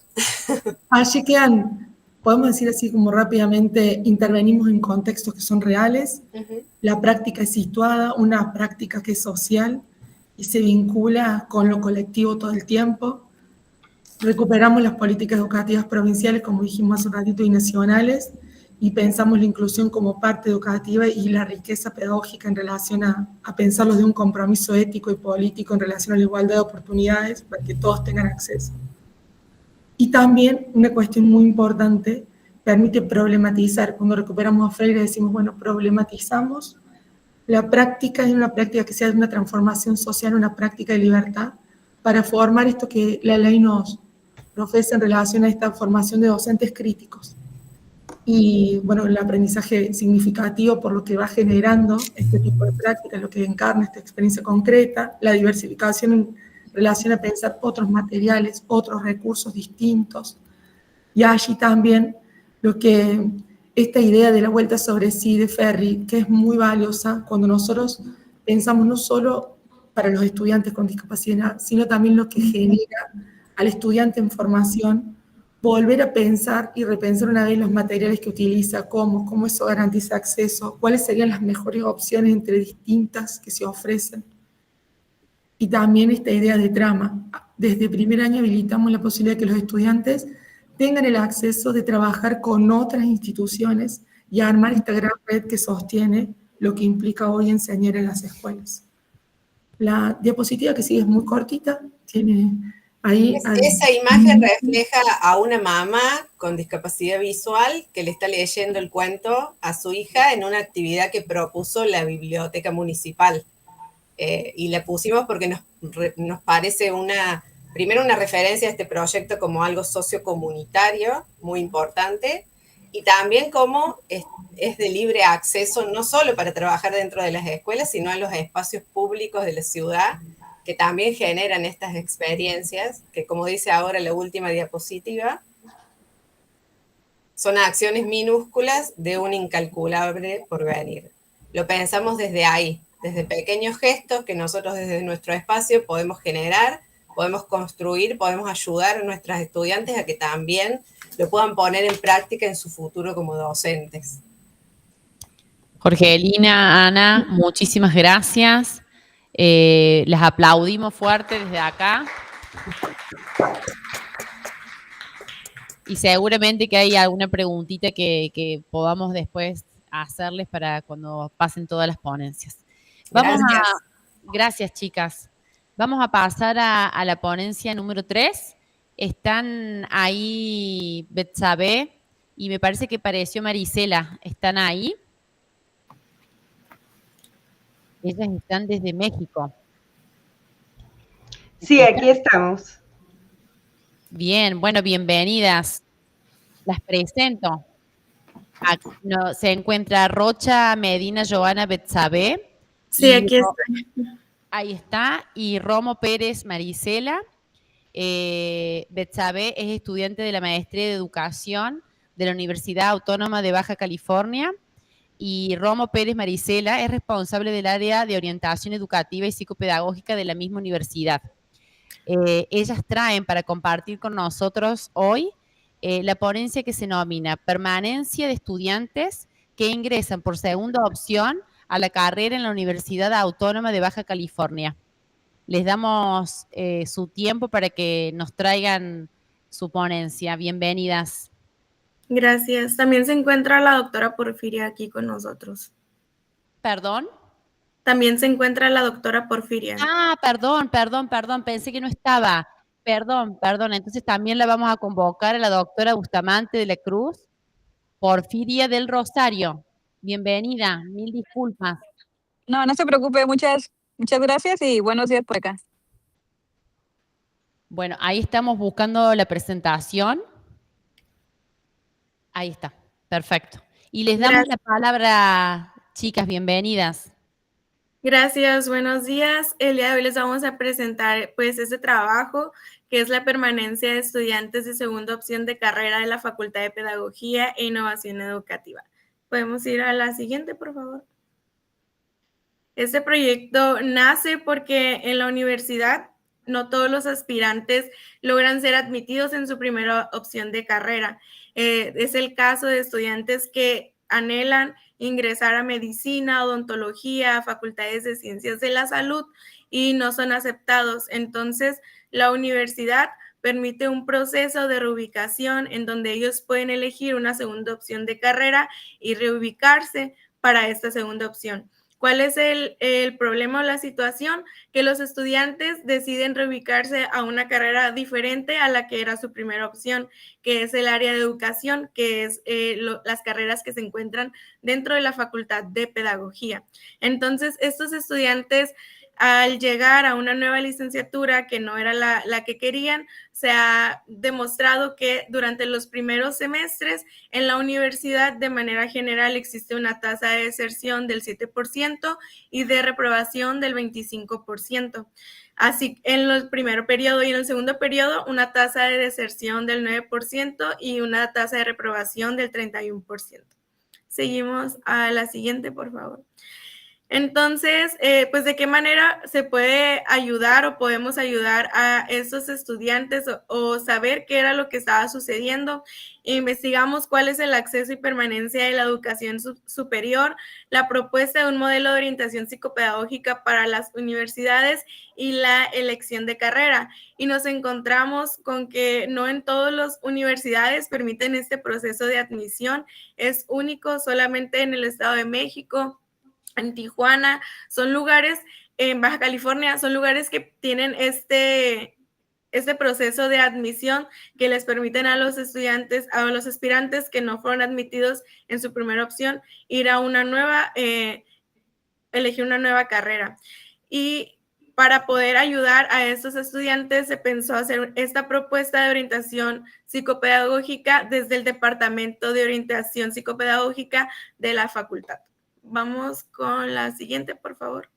Allí quedan, podemos decir así como rápidamente, intervenimos en contextos que son reales. La práctica es situada, una práctica que es social y se vincula con lo colectivo todo el tiempo. Recuperamos las políticas educativas provinciales, como dijimos hace un ratito, y nacionales, y pensamos la inclusión como parte educativa y la riqueza pedagógica en relación a pensarlos de un compromiso ético y político en relación a la igualdad de oportunidades para que todos tengan acceso. Y también una cuestión muy importante, permite problematizar. Cuando recuperamos a Freire decimos, bueno, problematizamos la práctica, es una práctica que sea de una transformación social, una práctica de libertad, para formar esto que la ley nos profesa en relación a esta formación de docentes críticos. Y bueno, el aprendizaje significativo por lo que va generando este tipo de práctica, lo que encarna esta experiencia concreta, la diversificación en relación a pensar otros materiales, otros recursos distintos. Y allí también esta idea de la vuelta sobre sí de Ferri, que es muy valiosa cuando nosotros pensamos no solo para los estudiantes con discapacidad, sino también lo que genera al estudiante en formación, volver a pensar y repensar una vez los materiales que utiliza, cómo eso garantiza acceso, cuáles serían las mejores opciones entre distintas que se ofrecen. Y también esta idea de trama. Desde primer año habilitamos la posibilidad de que los estudiantes tengan el acceso de trabajar con otras instituciones y armar esta gran red que sostiene lo que implica hoy enseñar en las escuelas. La diapositiva que sigue es muy cortita, tiene ahí... Esa imagen refleja a una mamá con discapacidad visual que le está leyendo el cuento a su hija en una actividad que propuso la biblioteca municipal. Y la pusimos porque nos parece primero una referencia a este proyecto como algo sociocomunitario muy importante, y también como es de libre acceso no solo para trabajar dentro de las escuelas, sino en los espacios públicos de la ciudad, que también generan estas experiencias, que como dice ahora la última diapositiva, son acciones minúsculas de un incalculable porvenir. Lo pensamos desde ahí, desde pequeños gestos que nosotros desde nuestro espacio podemos generar, podemos construir, podemos ayudar a nuestras estudiantes a que también lo puedan poner en práctica en su futuro como docentes. Jorgelina, Ana, muchísimas gracias. Las aplaudimos fuerte desde acá. Y seguramente que hay alguna preguntita que podamos después hacerles para cuando pasen todas las ponencias. Gracias, chicas. Vamos a pasar a la ponencia número 3. Están ahí Betsabe y me parece que apareció Marisela. ¿Están ahí? Ellas están desde México. Sí, aquí estamos. Bien, bueno, bienvenidas. Las presento. Aquí se encuentra Rocha Medina Joana Betsabe. Sí, aquí está. Ahí está. Y Romo Pérez Marisela. Betsabe es estudiante de la Maestría de Educación de la Universidad Autónoma de Baja California. Y Romo Pérez Marisela es responsable del área de orientación educativa y psicopedagógica de la misma universidad. Ellas traen para compartir con nosotros hoy la ponencia que se denomina Permanencia de estudiantes que ingresan por segunda opción a la carrera en la Universidad Autónoma de Baja California. Les damos su tiempo para que nos traigan su ponencia. Bienvenidas. Gracias. También se encuentra la doctora Porfiria aquí con nosotros. ¿Perdón? También se encuentra la doctora Porfiria. Ah, perdón, pensé que no estaba. Perdón. Entonces también la vamos a convocar a la doctora Bustamante de la Cruz, Porfiria del Rosario. Bienvenida, mil disculpas. No, no se preocupe, muchas gracias y buenos días por acá. Bueno, ahí estamos buscando la presentación. Ahí está, perfecto. Y les damos la palabra, chicas, bienvenidas. Gracias, buenos días. El día de hoy les vamos a presentar pues este trabajo que es la permanencia de estudiantes de segunda opción de carrera de la Facultad de Pedagogía e Innovación Educativa. ¿Podemos ir a la siguiente, por favor? Este proyecto nace porque en la universidad no todos los aspirantes logran ser admitidos en su primera opción de carrera. Es el caso de estudiantes que anhelan ingresar a medicina, odontología, facultades de ciencias de la salud y no son aceptados. Entonces, la universidad permite un proceso de reubicación en donde ellos pueden elegir una segunda opción de carrera y reubicarse para esta segunda opción. ¿Cuál es el problema o la situación? Que los estudiantes deciden reubicarse a una carrera diferente a la que era su primera opción, que es el área de educación, que es las carreras que se encuentran dentro de la Facultad de Pedagogía. Entonces, estos estudiantes, al llegar a una nueva licenciatura que no era la que querían, se ha demostrado que durante los primeros semestres en la universidad de manera general existe una tasa de deserción del 7% y de reprobación del 25%. Así, en el primer periodo y en el segundo periodo, una tasa de deserción del 9% y una tasa de reprobación del 31%. Seguimos a la siguiente, por favor. Entonces, pues, ¿de qué manera se puede ayudar o podemos ayudar a estos estudiantes o saber qué era lo que estaba sucediendo? Investigamos cuál es el acceso y permanencia de la educación superior, la propuesta de un modelo de orientación psicopedagógica para las universidades y la elección de carrera. Y nos encontramos con que no en todas las universidades permiten este proceso de admisión. Es único solamente en el Estado de México, en Tijuana, son lugares, en Baja California, son lugares que tienen este proceso de admisión que les permiten a los estudiantes, a los aspirantes que no fueron admitidos en su primera opción, ir a una nueva, elegir una nueva carrera. Y para poder ayudar a estos estudiantes se pensó hacer esta propuesta de orientación psicopedagógica desde el Departamento de Orientación Psicopedagógica de la facultad. Vamos con la siguiente, por favor.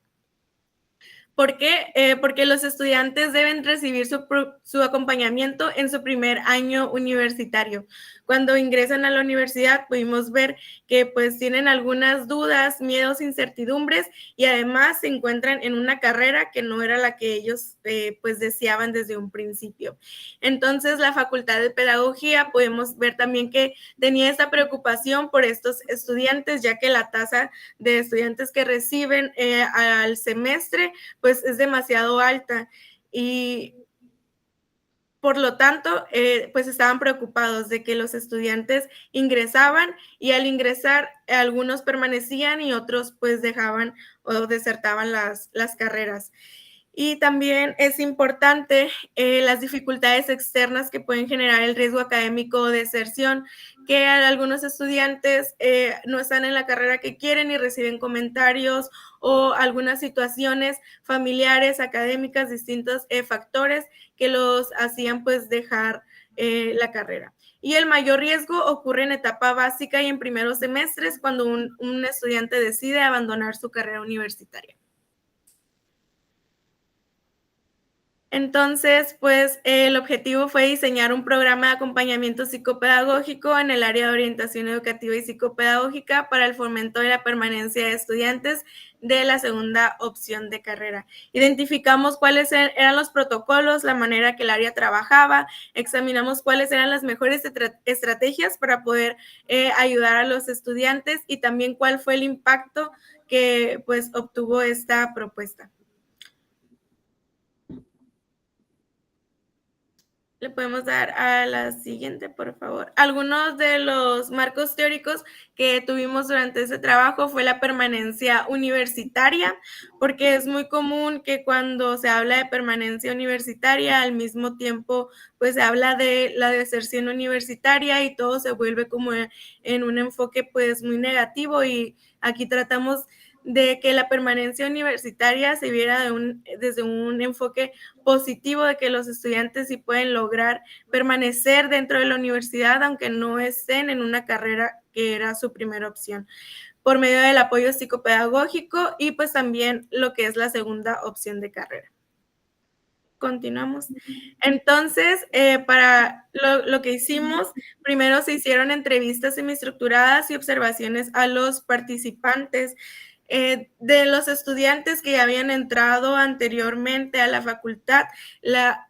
¿Por qué? Porque los estudiantes deben recibir su acompañamiento en su primer año universitario. Cuando ingresan a la universidad pudimos ver que pues tienen algunas dudas, miedos, incertidumbres y además se encuentran en una carrera que no era la que ellos pues deseaban desde un principio. Entonces la Facultad de Pedagogía podemos ver también que tenía esta preocupación por estos estudiantes, ya que la tasa de estudiantes que reciben al semestre pues es demasiado alta y por lo tanto, pues estaban preocupados de que los estudiantes ingresaban y al ingresar algunos permanecían y otros pues dejaban o desertaban las carreras. Y también es importante las dificultades externas que pueden generar el riesgo académico o deserción, que algunos estudiantes no están en la carrera que quieren y reciben comentarios o algunas situaciones familiares, académicas, distintos factores que los hacían pues dejar la carrera. Y el mayor riesgo ocurre en etapa básica y en primeros semestres cuando un estudiante decide abandonar su carrera universitaria. Entonces, pues el objetivo fue diseñar un programa de acompañamiento psicopedagógico en el área de orientación educativa y psicopedagógica para el fomento de la permanencia de estudiantes de la segunda opción de carrera. Identificamos cuáles eran los protocolos, la manera que el área trabajaba, examinamos cuáles eran las mejores estrategias para poder ayudar a los estudiantes y también cuál fue el impacto que pues obtuvo esta propuesta. Le podemos dar a la siguiente, por favor. Algunos de los marcos teóricos que tuvimos durante ese trabajo fue la permanencia universitaria, porque es muy común que cuando se habla de permanencia universitaria, al mismo tiempo, pues se habla de la deserción universitaria y todo se vuelve como en un enfoque pues muy negativo y aquí tratamos de que la permanencia universitaria se viera desde un enfoque positivo de que los estudiantes sí pueden lograr permanecer dentro de la universidad aunque no estén en una carrera que era su primera opción, por medio del apoyo psicopedagógico y pues también lo que es la segunda opción de carrera. Continuamos. Entonces, para lo que hicimos, primero se hicieron entrevistas semiestructuradas y observaciones a los participantes. De los estudiantes que ya habían entrado anteriormente a la facultad, la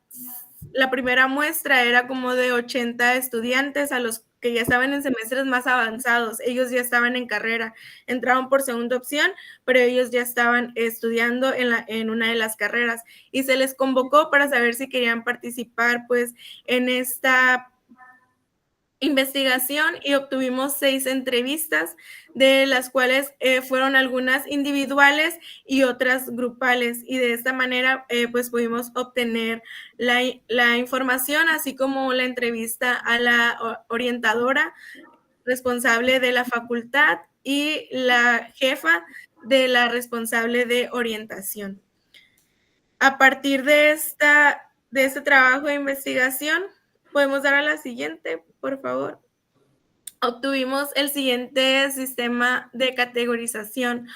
primera muestra era como de 80 estudiantes a los que ya estaban en semestres más avanzados, ellos ya estaban en carrera, entraron por segunda opción, pero ellos ya estaban estudiando en una de las carreras y se les convocó para saber si querían participar pues en esta investigación y obtuvimos 6 entrevistas, de las cuales fueron algunas individuales y otras grupales y de esta manera pues pudimos obtener la información así como la entrevista a la orientadora responsable de la facultad y la jefa de la responsable de orientación. A partir de este trabajo de investigación, podemos dar a la siguiente, por favor. Obtuvimos el siguiente sistema de categorización.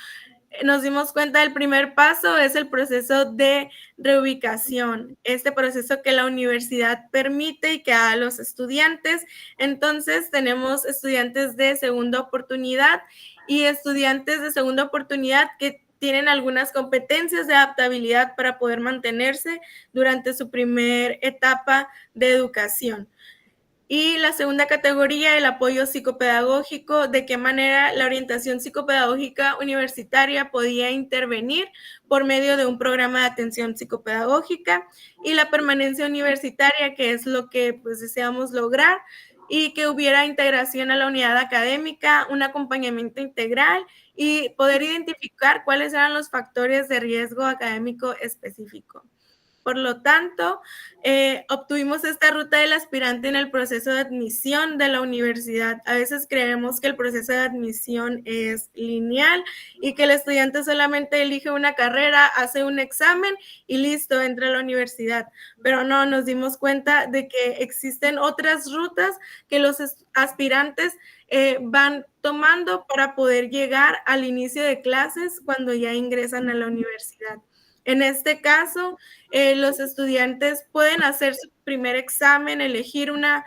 Nos dimos cuenta del primer paso es el proceso de reubicación, este proceso que la universidad permite y que da a los estudiantes. Entonces tenemos estudiantes de segunda oportunidad y estudiantes de segunda oportunidad que tienen algunas competencias de adaptabilidad para poder mantenerse durante su primer etapa de educación. Y la segunda categoría, el apoyo psicopedagógico, de qué manera la orientación psicopedagógica universitaria podía intervenir por medio de un programa de atención psicopedagógica y la permanencia universitaria, que es lo que pues deseamos lograr y que hubiera integración a la unidad académica, un acompañamiento integral y poder identificar cuáles eran los factores de riesgo académico específico. Por lo tanto, obtuvimos esta ruta del aspirante en el proceso de admisión de la universidad. A veces creemos que el proceso de admisión es lineal y que el estudiante solamente elige una carrera, hace un examen y listo, entra a la universidad. Pero no, nos dimos cuenta de que existen otras rutas que los aspirantes van tomando para poder llegar al inicio de clases cuando ya ingresan a la universidad. En este caso, los estudiantes pueden hacer su primer examen, elegir una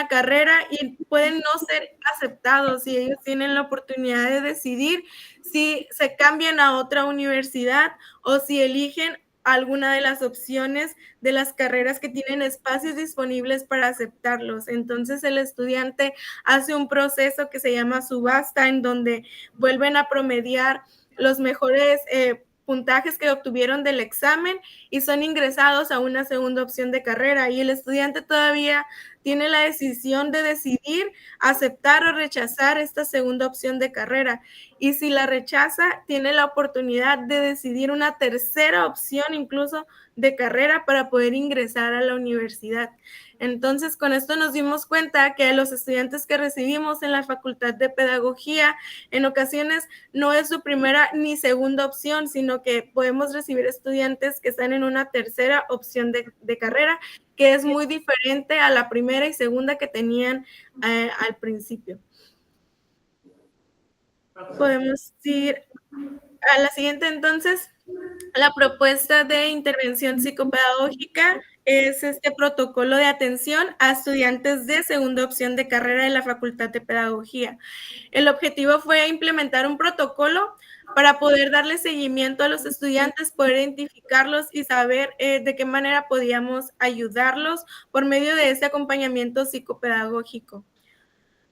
carrera y pueden no ser aceptados y ellos tienen la oportunidad de decidir si se cambian a otra universidad o si eligen alguna de las opciones de las carreras que tienen espacios disponibles para aceptarlos. Entonces el estudiante hace un proceso que se llama subasta, en donde vuelven a promediar los mejores puntajes que obtuvieron del examen y son ingresados a una segunda opción de carrera, y el estudiante todavía tiene la decisión de decidir aceptar o rechazar esta segunda opción de carrera, y si la rechaza tiene la oportunidad de decidir una tercera opción incluso de carrera para poder ingresar a la universidad. Entonces, con esto nos dimos cuenta que los estudiantes que recibimos en la Facultad de Pedagogía en ocasiones no es su primera ni segunda opción, sino que podemos recibir estudiantes que están en una tercera opción de carrera, que es muy diferente a la primera y segunda que tenían al principio. Podemos ir a la siguiente, entonces. La propuesta de intervención psicopedagógica es este protocolo de atención a estudiantes de segunda opción de carrera de la Facultad de Pedagogía. El objetivo fue implementar un protocolo para poder darle seguimiento a los estudiantes, poder identificarlos y saber de qué manera podíamos ayudarlos por medio de este acompañamiento psicopedagógico.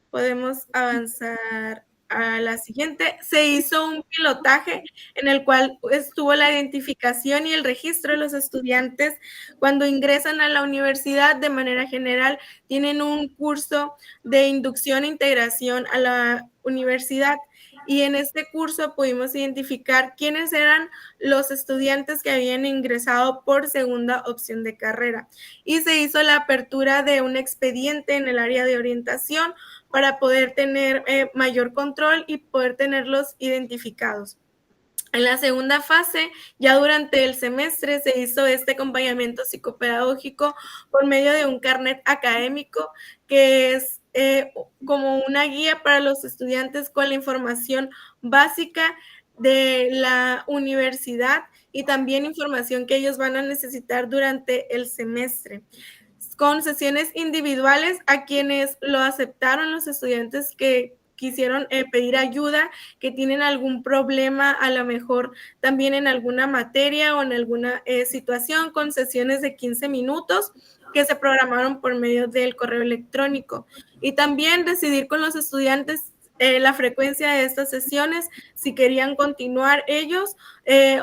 Podemos avanzar a la siguiente. Se hizo un pilotaje en el cual estuvo la identificación y el registro de los estudiantes cuando ingresan a la universidad. De manera general, tienen un curso de inducción e integración a la universidad, y en este curso pudimos identificar quiénes eran los estudiantes que habían ingresado por segunda opción de carrera, y se hizo la apertura de un expediente en el área de orientación para poder tener mayor control y poder tenerlos identificados. En la segunda fase, ya durante el semestre, se hizo este acompañamiento psicopedagógico por medio de un carnet académico, que es como una guía para los estudiantes con la información básica de la universidad y también información que ellos van a necesitar durante el semestre, con sesiones individuales a quienes lo aceptaron, los estudiantes que quisieron pedir ayuda, que tienen algún problema, a lo mejor también en alguna materia o en alguna situación, con sesiones de 15 minutos que se programaron por medio del correo electrónico. Y también decidir con los estudiantes la frecuencia de estas sesiones, si querían continuar ellos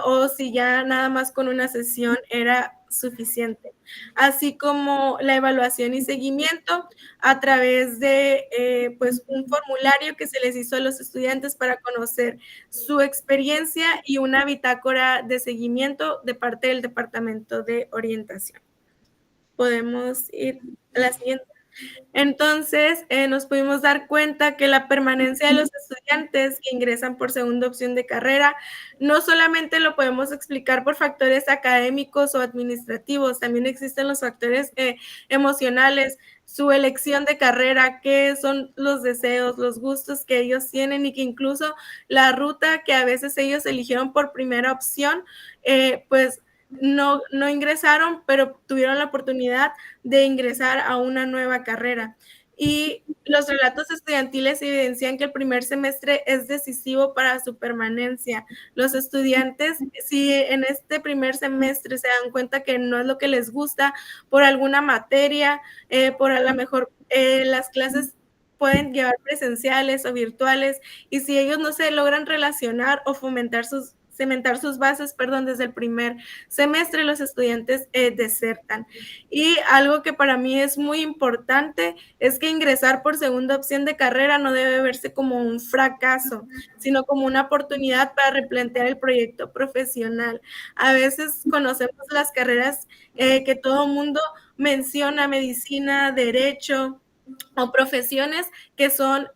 o si ya nada más con una sesión era suficiente, así como la evaluación y seguimiento a través de pues un formulario que se les hizo a los estudiantes para conocer su experiencia y una bitácora de seguimiento de parte del Departamento de Orientación. Podemos ir a la siguiente. Entonces, nos pudimos dar cuenta que la permanencia de los estudiantes que ingresan por segunda opción de carrera no solamente lo podemos explicar por factores académicos o administrativos, también existen los factores emocionales, su elección de carrera, qué son los deseos, los gustos que ellos tienen, y que incluso la ruta que a veces ellos eligieron por primera opción, pues no ingresaron, pero tuvieron la oportunidad de ingresar a una nueva carrera. Y los relatos estudiantiles evidencian que el primer semestre es decisivo para su permanencia. Los estudiantes, si en este primer semestre se dan cuenta que no es lo que les gusta por alguna materia, por a lo mejor las clases pueden llevar presenciales o virtuales, y si ellos no se logran relacionar o cementar sus bases, desde el primer semestre, los estudiantes desertan. Y algo que para mí es muy importante es que ingresar por segunda opción de carrera no debe verse como un fracaso, sino como una oportunidad para replantear el proyecto profesional. A veces conocemos las carreras que todo mundo menciona, medicina, derecho, o profesiones que son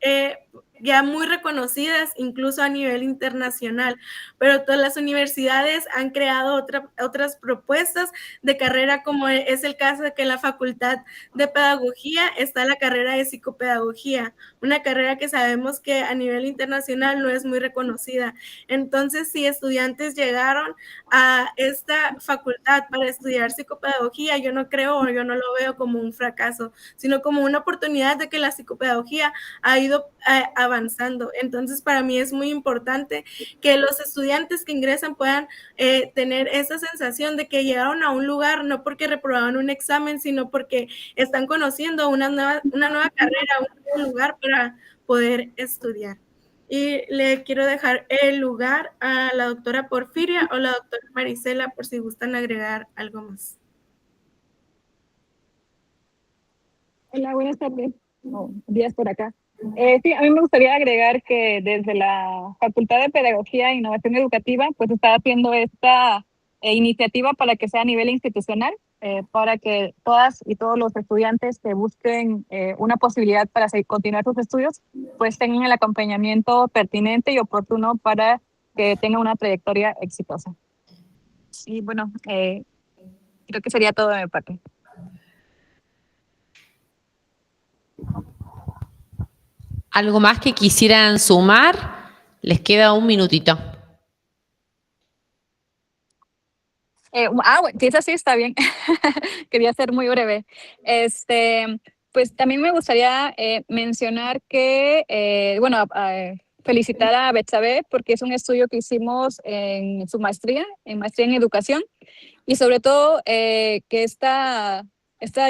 ya muy reconocidas, incluso a nivel internacional, pero todas las universidades han creado otras propuestas de carrera, como es el caso de que en la Facultad de Pedagogía está la carrera de psicopedagogía, una carrera que sabemos que a nivel internacional no es muy reconocida. Entonces, si estudiantes llegaron a esta facultad para estudiar psicopedagogía, yo no lo veo como un fracaso, sino como una oportunidad de que la psicopedagogía ha ido avanzando. Entonces, para mí es muy importante que los estudiantes que ingresan puedan tener esa sensación de que llegaron a un lugar no porque reprobaron un examen, sino porque están conociendo una nueva carrera, un nuevo lugar para poder estudiar. Y le quiero dejar el lugar a la doctora Porfiria o la doctora Marisela por si gustan agregar algo más. Hola, buenas tardes. Días por acá. Sí, a mí me gustaría agregar que desde la Facultad de Pedagogía e Innovación Educativa, pues está haciendo esta iniciativa para que sea a nivel institucional, para que todas y todos los estudiantes que busquen una posibilidad para continuar sus estudios, pues tengan el acompañamiento pertinente y oportuno para que tengan una trayectoria exitosa. Y bueno, creo que sería todo de mi parte. ¿Algo más que quisieran sumar? Les queda un minutito. Bueno, si es así, está bien. Quería ser muy breve. Pues también me gustaría mencionar que, felicitar a Betsabe porque es un estudio que hicimos en su maestría en educación, y sobre todo que esta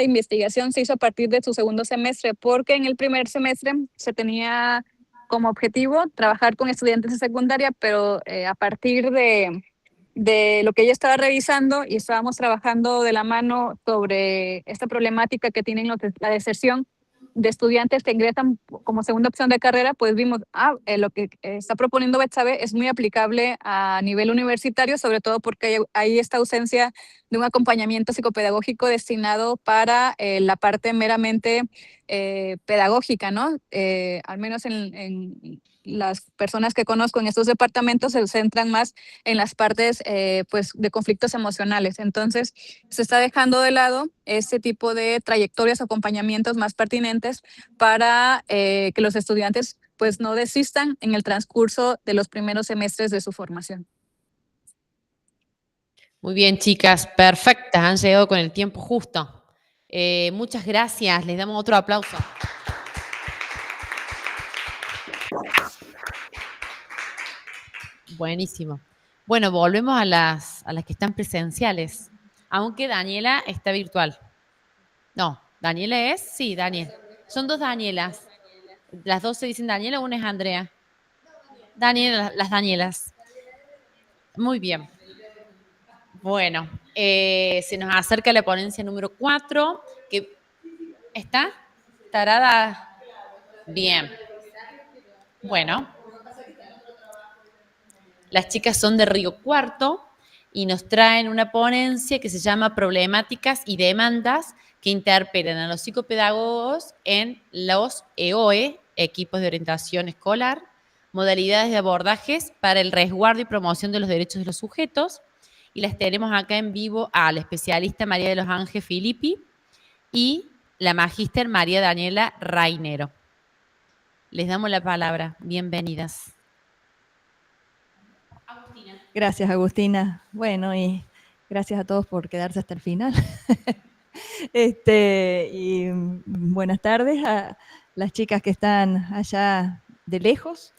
investigación se hizo a partir de su segundo semestre, porque en el primer semestre se tenía como objetivo trabajar con estudiantes de secundaria, pero a partir de lo que ella estaba revisando y estábamos trabajando de la mano sobre esta problemática que tienen la deserción de estudiantes que ingresan como segunda opción de carrera, pues vimos, lo que está proponiendo Betsabe es muy aplicable a nivel universitario, sobre todo porque hay esta ausencia de un acompañamiento psicopedagógico destinado para la parte meramente pedagógica, ¿no? Al menos en las personas que conozco en estos departamentos se centran más en las partes pues de conflictos emocionales. Entonces, se está dejando de lado este tipo de trayectorias o acompañamientos más pertinentes para que los estudiantes pues no desistan en el transcurso de los primeros semestres de su formación. Muy bien, chicas, perfectas, han llegado con el tiempo justo. Muchas gracias, les damos otro aplauso. Buenísimo. Bueno, volvemos a las que están presenciales, aunque Daniela está virtual. No, ¿Daniela es? Sí, Daniel. Son dos Danielas. Las dos se dicen Daniela, una es Andrea. Daniela, las Danielas. Muy bien. Bueno, se nos acerca la ponencia número 4, que ¿está? ¿Tarada? Bien. Bueno. Las chicas son de Río Cuarto y nos traen una ponencia que se llama Problemáticas y demandas que interpelan a los psicopedagogos en los EOE, equipos de orientación escolar, modalidades de abordajes para el resguardo y promoción de los derechos de los sujetos. Y las tenemos acá en vivo a la especialista María de los Ángeles Filippi y la magíster María Daniela Rainero. Les damos la palabra. Bienvenidas. Gracias, Agustina. Bueno, y gracias a todos por quedarse hasta el final. Y buenas tardes a las chicas que están allá de lejos.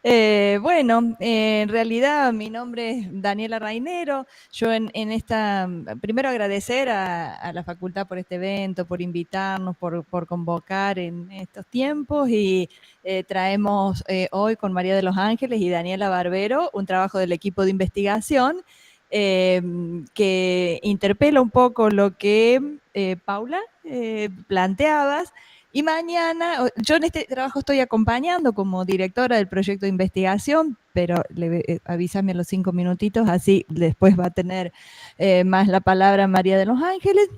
En realidad mi nombre es Daniela Rainero. Yo primero agradecer a la facultad por este evento, por invitarnos, por convocar en estos tiempos, y traemos hoy con María de los Ángeles y Daniela Barbero un trabajo del equipo de investigación que interpela un poco lo que Paula planteabas. Y mañana, yo en este trabajo estoy acompañando como directora del proyecto de investigación, pero avísame a los 5 minutitos, así después va a tener más la palabra María de los Ángeles.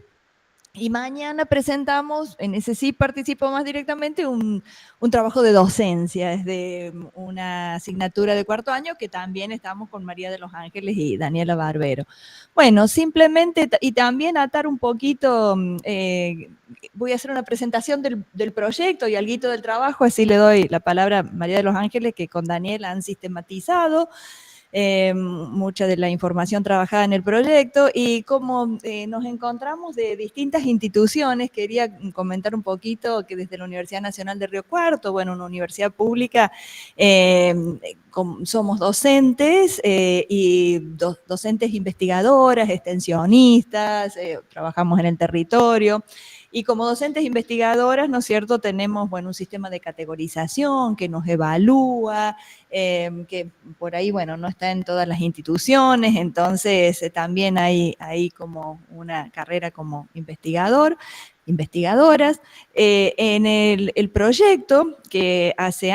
Y mañana presentamos, en ese sí participo más directamente, un trabajo de docencia, es de una asignatura de cuarto año que también estamos con María de los Ángeles y Daniela Barbero. Bueno, simplemente, y también atar un poquito, voy a hacer una presentación del proyecto y alguito del trabajo, así le doy la palabra a María de los Ángeles, que con Daniela han sistematizado mucha de la información trabajada en el proyecto, y como nos encontramos de distintas instituciones, quería comentar un poquito que desde la Universidad Nacional de Río Cuarto, bueno, una universidad pública, somos docentes y docentes investigadoras, extensionistas, trabajamos en el territorio. Y como docentes investigadoras, ¿no es cierto?, tenemos, bueno, un sistema de categorización que nos evalúa, que por ahí, bueno, no está en todas las instituciones, entonces también hay como una carrera como investigadoras. En el proyecto que hace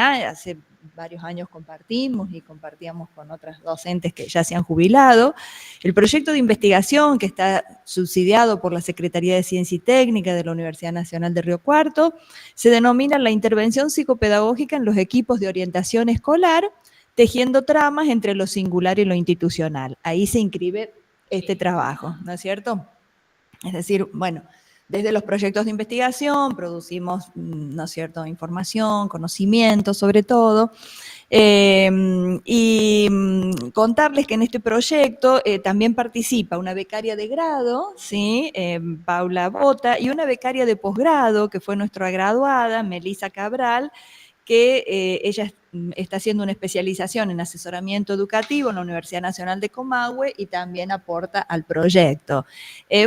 varios años compartíamos con otras docentes que ya se han jubilado, el proyecto de investigación que está subsidiado por la Secretaría de Ciencia y Técnica de la Universidad Nacional de Río Cuarto se denomina la intervención psicopedagógica en los equipos de orientación escolar, tejiendo tramas entre lo singular y lo institucional. Ahí se inscribe este trabajo, ¿no es cierto? Es decir, bueno, desde los proyectos de investigación producimos, ¿no es cierto?, información, conocimiento sobre todo, y contarles que en este proyecto también participa una becaria de grado, ¿sí?, Paula Bota, y una becaria de posgrado, que fue nuestra graduada, Melissa Cabral, que ella está haciendo una especialización en asesoramiento educativo en la Universidad Nacional de Comahue y también aporta al proyecto.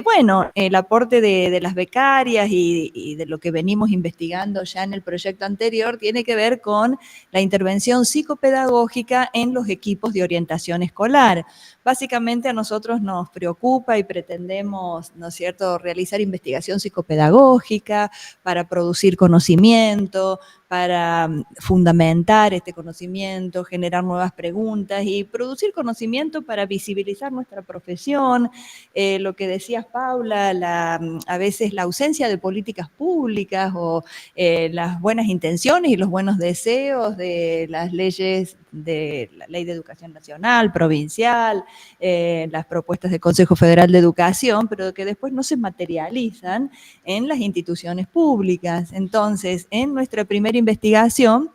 Bueno, el aporte de las becarias y de lo que venimos investigando ya en el proyecto anterior tiene que ver con la intervención psicopedagógica en los equipos de orientación escolar. Básicamente a nosotros nos preocupa y pretendemos, ¿no es cierto?, realizar investigación psicopedagógica para producir conocimiento, para fundamentar este conocimiento, generar nuevas preguntas y producir conocimiento para visibilizar nuestra profesión. Lo que decías, Paula, a veces la ausencia de políticas públicas o las buenas intenciones y los buenos deseos de las leyes, de la Ley de Educación Nacional, provincial, las propuestas del Consejo Federal de Educación, pero que después no se materializan en las instituciones públicas. Entonces, en nuestra primera investigación,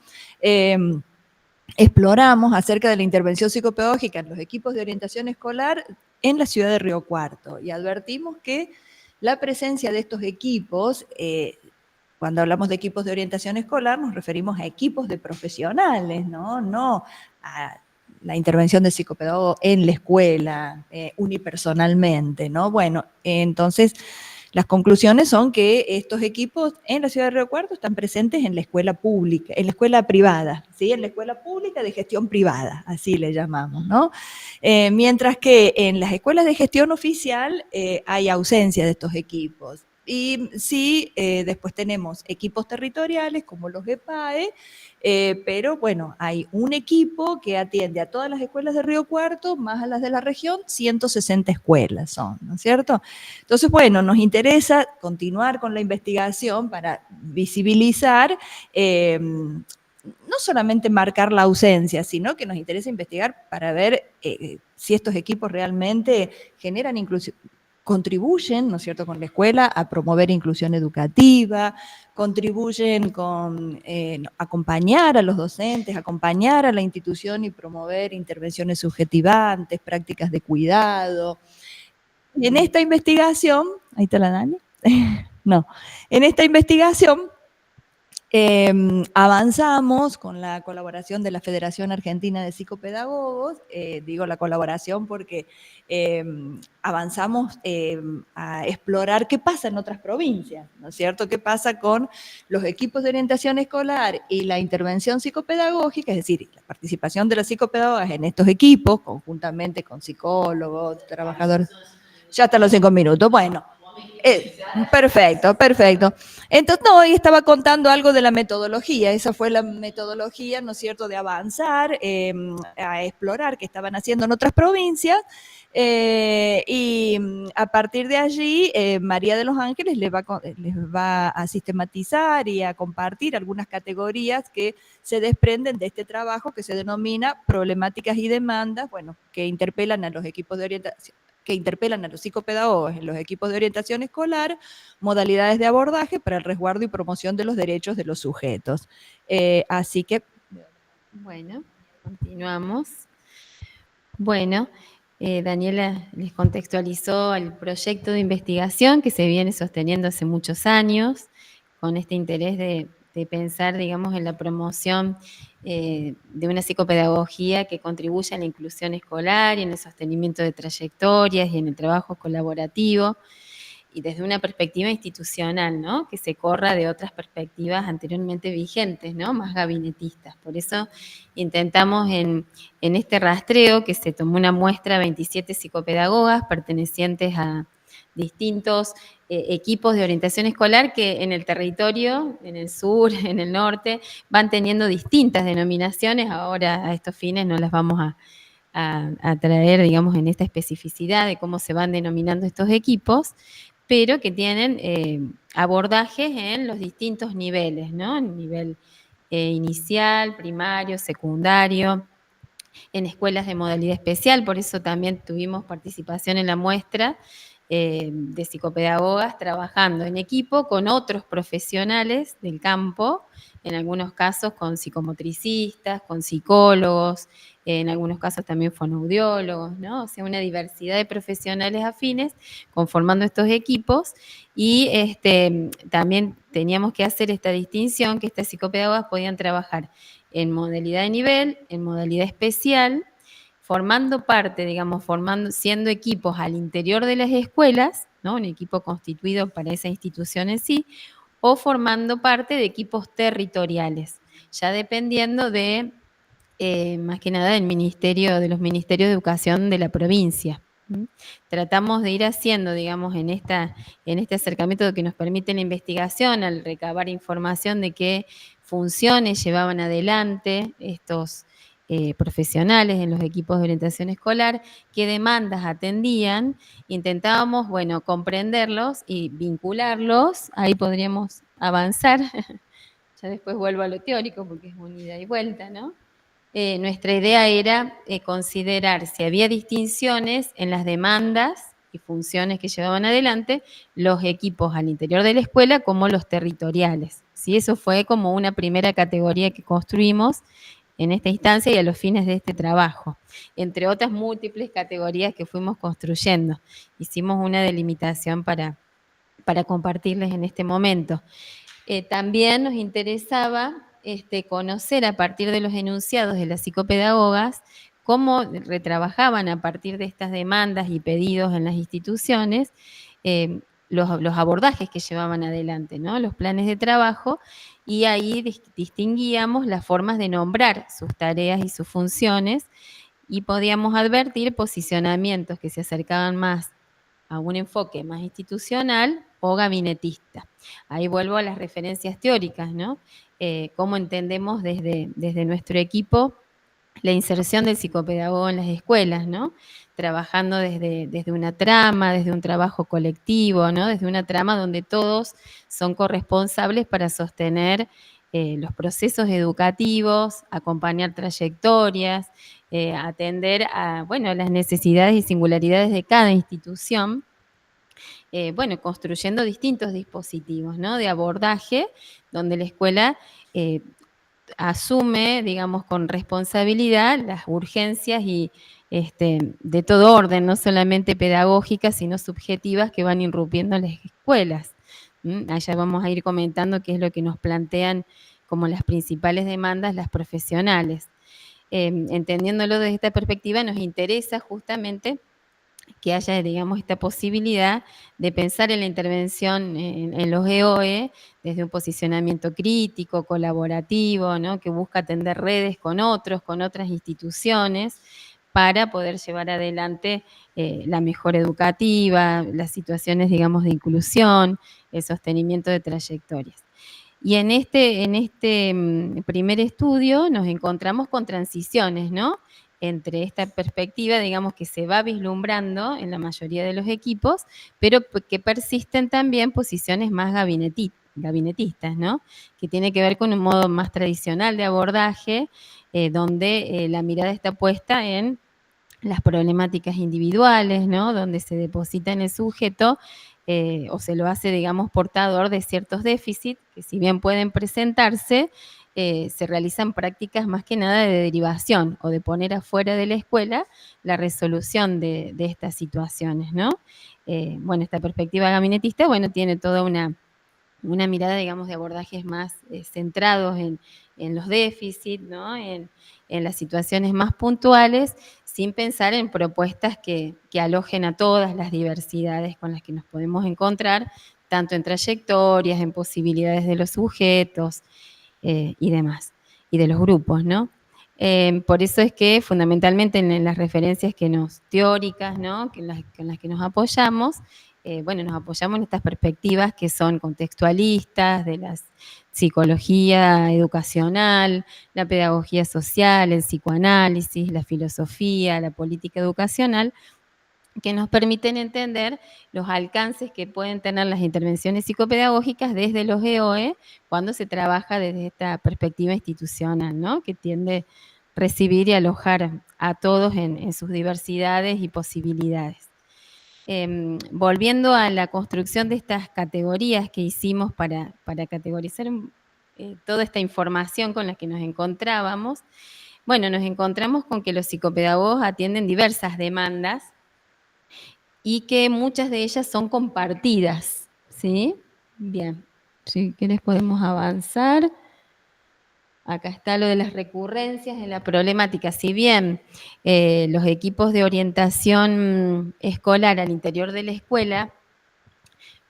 exploramos acerca de la intervención psicopedagógica en los equipos de orientación escolar en la ciudad de Río Cuarto, y advertimos que la presencia de estos equipos, cuando hablamos de equipos de orientación escolar, nos referimos a equipos de profesionales, no a la intervención de psicopedagogo en la escuela, unipersonalmente, ¿no? Bueno, entonces las conclusiones son que estos equipos en la ciudad de Río Cuarto están presentes en la escuela pública, en la escuela privada, ¿sí?, en la escuela pública de gestión privada, así le llamamos, ¿no? Mientras que en las escuelas de gestión oficial hay ausencia de estos equipos. Y sí, después tenemos equipos territoriales como los EPAE, pero bueno, hay un equipo que atiende a todas las escuelas de Río Cuarto, más a las de la región, 160 escuelas son, ¿no es cierto? Entonces, bueno, nos interesa continuar con la investigación para visibilizar, no solamente marcar la ausencia, sino que nos interesa investigar para ver si estos equipos realmente generan inclusión, contribuyen, ¿no es cierto?, con la escuela a promover inclusión educativa, contribuyen con acompañar a los docentes, acompañar a la institución y promover intervenciones subjetivantes, prácticas de cuidado. Y en esta investigación, ahí está la Dani, no, en esta investigación avanzamos con la colaboración de la Federación Argentina de Psicopedagogos, digo la colaboración porque avanzamos a explorar qué pasa en otras provincias, ¿no es cierto? ¿Qué pasa con los equipos de orientación escolar y la intervención psicopedagógica? Es decir, la participación de las psicopedagogas en estos equipos, conjuntamente con psicólogos, trabajadores. Ya hasta los 5 minutos. Bueno, Perfecto, perfecto. Entonces, no, y estaba contando algo de la metodología. Esa fue la metodología, ¿no es cierto?, de avanzar, a explorar qué estaban haciendo en otras provincias. Y a partir de allí, María de los Ángeles les va a sistematizar y a compartir algunas categorías que se desprenden de este trabajo que se denomina problemáticas y demandas, bueno, que interpelan a los equipos de orientación, que interpelan a los psicopedagogos en los equipos de orientación escolar, modalidades de abordaje para el resguardo y promoción de los derechos de los sujetos. Así que... Bueno, continuamos. Bueno, Daniela les contextualizó el proyecto de investigación que se viene sosteniendo hace muchos años, con este interés de pensar, digamos, en la promoción de una psicopedagogía que contribuya a la inclusión escolar y en el sostenimiento de trayectorias y en el trabajo colaborativo, y desde una perspectiva institucional, ¿no?, que se corra de otras perspectivas anteriormente vigentes, ¿no?, más gabinetistas. Por eso intentamos en este rastreo, que se tomó una muestra, 27 psicopedagogas pertenecientes a distintos equipos de orientación escolar que en el territorio, en el sur, en el norte, van teniendo distintas denominaciones. Ahora a estos fines no las vamos a traer, digamos, en esta especificidad de cómo se van denominando estos equipos, pero que tienen abordajes en los distintos niveles, ¿no? En nivel inicial, primario, secundario, en escuelas de modalidad especial, por eso también tuvimos participación en la muestra de psicopedagogas trabajando en equipo con otros profesionales del campo, en algunos casos con psicomotricistas, con psicólogos, en algunos casos también fonoaudiólogos, ¿no? O sea, una diversidad de profesionales afines conformando estos equipos, y también teníamos que hacer esta distinción, que estas psicopedagogas podían trabajar en modalidad de nivel, en modalidad especial, formando parte, digamos, siendo equipos al interior de las escuelas, ¿no?, un equipo constituido para esa institución en sí, o formando parte de equipos territoriales, ya dependiendo de, más que nada, de los ministerios de educación de la provincia. Tratamos de ir haciendo, digamos, en este acercamiento que nos permite la investigación, al recabar información de qué funciones llevaban adelante estos profesionales en los equipos de orientación escolar, qué demandas atendían. Intentábamos, bueno, comprenderlos y vincularlos, ahí podríamos avanzar. Ya después vuelvo a lo teórico porque es una ida y vuelta, ¿no? Nuestra idea era considerar si había distinciones en las demandas y funciones que llevaban adelante los equipos al interior de la escuela como los territoriales. ¿Sí? Eso fue como una primera categoría que construimos en esta instancia y a los fines de este trabajo, entre otras múltiples categorías que fuimos construyendo. Hicimos una delimitación para compartirles en este momento. También nos interesaba conocer, a partir de los enunciados de las psicopedagogas, cómo retrabajaban a partir de estas demandas y pedidos en las instituciones los abordajes que llevaban adelante, ¿no?, los planes de trabajo, y ahí distinguíamos las formas de nombrar sus tareas y sus funciones, y podíamos advertir posicionamientos que se acercaban más a un enfoque más institucional o gabinetista. Ahí vuelvo a las referencias teóricas, ¿no? Cómo entendemos desde nuestro equipo la inserción del psicopedagogo en las escuelas, ¿no? Trabajando desde una trama, desde un trabajo colectivo, ¿no? Desde una trama donde todos son corresponsables para sostener los procesos educativos, acompañar trayectorias, atender a las necesidades y singularidades de cada institución, construyendo distintos dispositivos, ¿no?, de abordaje, donde la escuela asume, digamos, con responsabilidad las urgencias y de todo orden, no solamente pedagógicas, sino subjetivas, que van irrumpiendo en las escuelas. Allá vamos a ir comentando qué es lo que nos plantean como las principales demandas las profesionales. Entendiéndolo desde esta perspectiva, nos interesa justamente que haya, digamos, esta posibilidad de pensar en la intervención en los EOE desde un posicionamiento crítico, colaborativo, ¿no?, que busca tender redes con otros, con otras instituciones, para poder llevar adelante la mejora educativa, las situaciones, digamos, de inclusión, el sostenimiento de trayectorias. Y en este primer estudio nos encontramos con transiciones, ¿no? Entre esta perspectiva, digamos, que se va vislumbrando en la mayoría de los equipos, pero que persisten también posiciones más gabinetistas, ¿no? Que tiene que ver con un modo más tradicional de abordaje, donde la mirada está puesta en las problemáticas individuales, ¿no? Donde se deposita en el sujeto o se lo hace, digamos, portador de ciertos déficits que si bien pueden presentarse, se realizan prácticas más que nada de derivación o de poner afuera de la escuela la resolución de estas situaciones, ¿no? Bueno, esta perspectiva gabinetista, bueno, tiene toda una mirada, digamos, de abordajes más centrados en los déficits, ¿no? En las situaciones más puntuales, sin pensar en propuestas que alojen a todas las diversidades con las que nos podemos encontrar, tanto en trayectorias, en posibilidades de los sujetos y demás, y de los grupos, ¿no? Por eso es que fundamentalmente en las referencias teóricas, ¿no? con las que nos apoyamos, bueno, nos apoyamos en estas perspectivas que son contextualistas, de la psicología educacional, la pedagogía social, el psicoanálisis, la filosofía, la política educacional, que nos permiten entender los alcances que pueden tener las intervenciones psicopedagógicas desde los EOE cuando se trabaja desde esta perspectiva institucional, ¿no? Que tiende a recibir y alojar a todos en sus diversidades y posibilidades. Volviendo a la construcción de estas categorías que hicimos para categorizar toda esta información con la que nos encontrábamos, bueno, nos encontramos con que los psicopedagogos atienden diversas demandas y que muchas de ellas son compartidas, ¿sí? Bien, si querés podemos avanzar. Acá está lo de las recurrencias en la problemática. Si bien los equipos de orientación escolar al interior de la escuela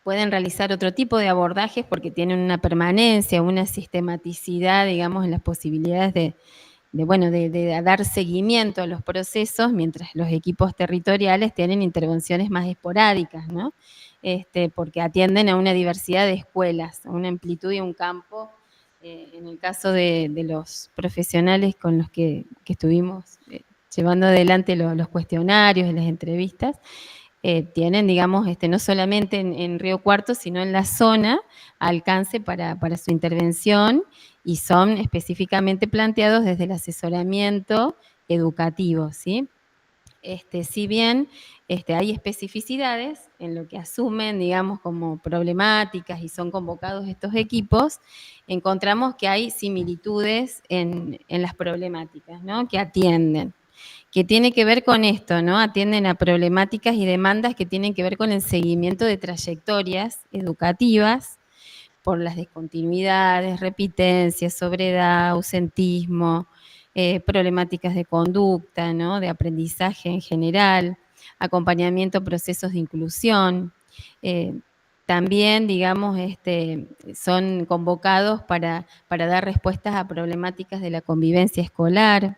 pueden realizar otro tipo de abordajes porque tienen una permanencia, una sistematicidad, digamos, en las posibilidades de dar seguimiento a los procesos, mientras los equipos territoriales tienen intervenciones más esporádicas, ¿no? Porque atienden a una diversidad de escuelas, a una amplitud y un campo. En el caso de los profesionales con los que estuvimos llevando adelante los cuestionarios y las entrevistas, tienen, digamos, no solamente en Río Cuarto, sino en la zona, alcance para su intervención y son específicamente planteados desde el asesoramiento educativo, ¿sí? Si bien hay especificidades en lo que asumen, digamos, como problemáticas y son convocados estos equipos, encontramos que hay similitudes en las problemáticas, ¿no? Que atienden, que tiene que ver con esto, ¿no? Atienden a problemáticas y demandas que tienen que ver con el seguimiento de trayectorias educativas por las discontinuidades, repitencias, sobriedad, ausentismo, problemáticas de conducta, ¿no? De aprendizaje en general, acompañamiento a procesos de inclusión. También, digamos, son convocados para dar respuestas a problemáticas de la convivencia escolar,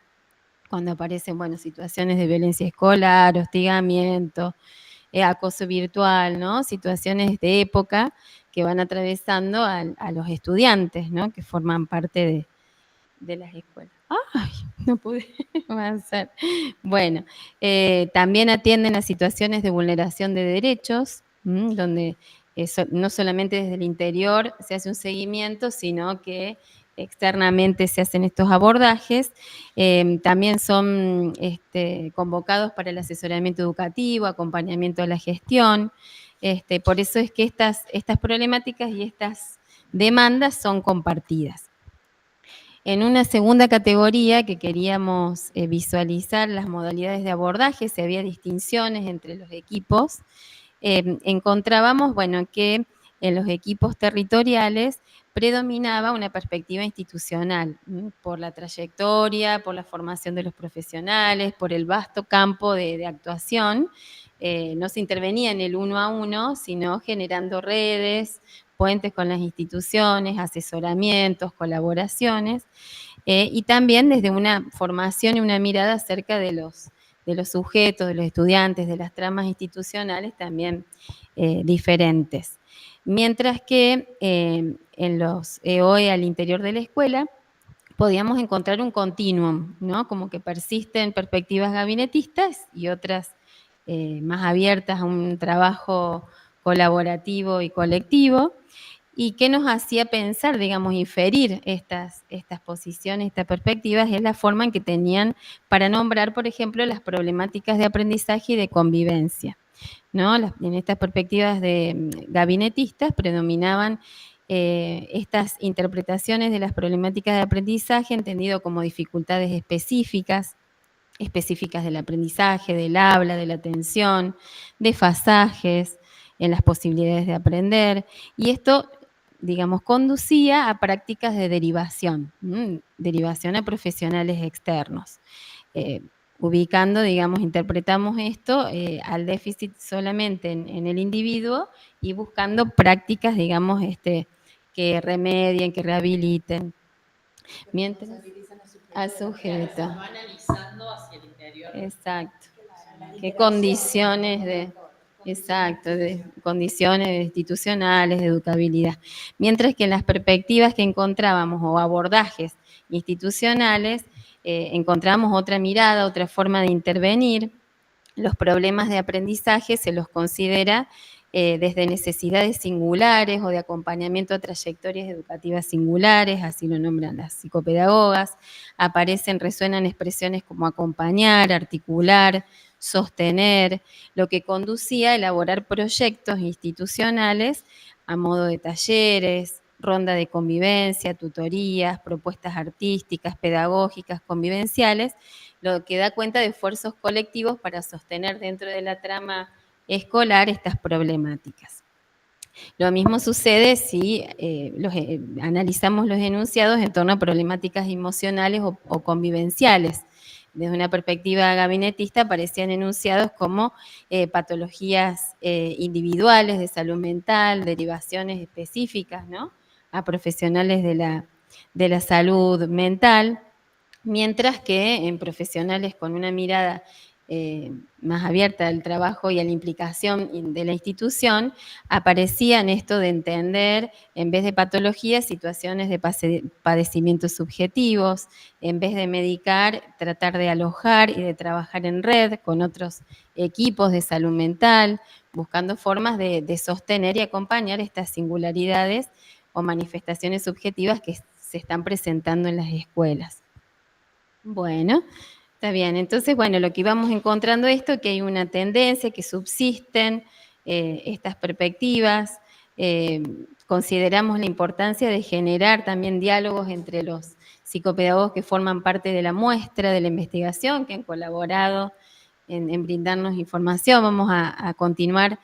cuando aparecen, bueno, situaciones de violencia escolar, hostigamiento, acoso virtual, ¿no? Situaciones de época que van atravesando a los estudiantes, ¿no? Que forman parte de las escuelas. ¡Ay! No pude avanzar. Bueno, también atienden a situaciones de vulneración de derechos, donde no solamente desde el interior se hace un seguimiento, sino que externamente se hacen estos abordajes. También son convocados para el asesoramiento educativo, acompañamiento a la gestión. Por eso es que estas problemáticas y estas demandas son compartidas. En una segunda categoría que queríamos visualizar las modalidades de abordaje, si había distinciones entre los equipos, encontrábamos, bueno, que en los equipos territoriales predominaba una perspectiva institucional, por la trayectoria, por la formación de los profesionales, por el vasto campo de actuación. No se intervenía en el uno a uno, sino generando redes, puentes con las instituciones, asesoramientos, colaboraciones, y también desde una formación y una mirada acerca de los sujetos, de los estudiantes, de las tramas institucionales también diferentes. Mientras que en los EOE al interior de la escuela podíamos encontrar un continuum, ¿no? Como que persisten perspectivas gabinetistas y otras más abiertas a un trabajo colaborativo y colectivo, y qué nos hacía pensar, digamos, inferir estas posiciones, estas perspectivas, es la forma en que tenían para nombrar, por ejemplo, las problemáticas de aprendizaje y de convivencia, ¿no? En estas perspectivas gabinetistas predominaban estas interpretaciones de las problemáticas de aprendizaje, entendido como dificultades específicas del aprendizaje, del habla, de la atención, desfasajes en las posibilidades de aprender, y esto, digamos, conducía a prácticas de derivación a profesionales externos. Ubicando, digamos, interpretamos esto al déficit solamente en el individuo y buscando prácticas, digamos, que remedien, que rehabiliten. Mientras al sujeto. Va analizando hacia el interior. Exacto. ¿Qué condiciones de condiciones institucionales, de educabilidad? Mientras que en las perspectivas que encontrábamos o abordajes institucionales, encontramos otra mirada, otra forma de intervenir. Los problemas de aprendizaje se los considera desde necesidades singulares o de acompañamiento a trayectorias educativas singulares, así lo nombran las psicopedagogas. Resuenan expresiones como acompañar, articular, sostener, lo que conducía a elaborar proyectos institucionales a modo de talleres, ronda de convivencia, tutorías, propuestas artísticas, pedagógicas, convivenciales, lo que da cuenta de esfuerzos colectivos para sostener dentro de la trama escolar estas problemáticas. Lo mismo sucede si analizamos los enunciados en torno a problemáticas emocionales o convivenciales. Desde una perspectiva gabinetista aparecían enunciados como patologías individuales de salud mental, derivaciones específicas, ¿no?, a profesionales de la salud mental, mientras que en profesionales con una mirada más abierta al trabajo y a la implicación de la institución, aparecían esto de entender, en vez de patologías, situaciones de padecimientos subjetivos, en vez de medicar, tratar de alojar y de trabajar en red con otros equipos de salud mental, buscando formas de sostener y acompañar estas singularidades o manifestaciones subjetivas que se están presentando en las escuelas. Bueno, está bien. Entonces, bueno, lo que íbamos encontrando esto, que hay una tendencia, que subsisten estas perspectivas. Consideramos la importancia de generar también diálogos entre los psicopedagogos que forman parte de la muestra, de la investigación, que han colaborado en brindarnos información. Vamos a continuar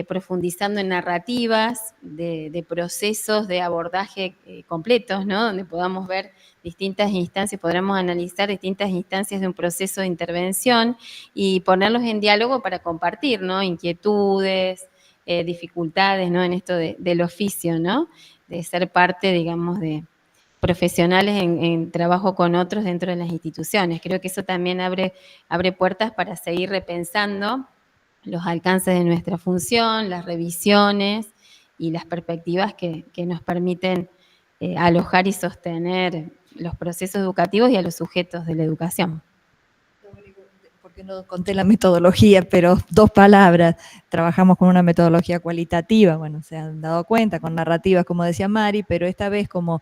profundizando en narrativas de procesos de abordaje completos, ¿no?, donde podamos ver distintas instancias, podremos analizar distintas instancias de un proceso de intervención y ponerlos en diálogo para compartir, ¿no?, inquietudes, dificultades, ¿no?, en esto del oficio, ¿no?, de ser parte, digamos, de profesionales en trabajo con otros dentro de las instituciones. Creo que eso también abre puertas para seguir repensando los alcances de nuestra función, las revisiones y las perspectivas que nos permiten alojar y sostener los procesos educativos y a los sujetos de la educación. Porque no conté la metodología, pero 2 palabras. Trabajamos con una metodología cualitativa, bueno, se han dado cuenta, con narrativas, como decía Mari, pero esta vez como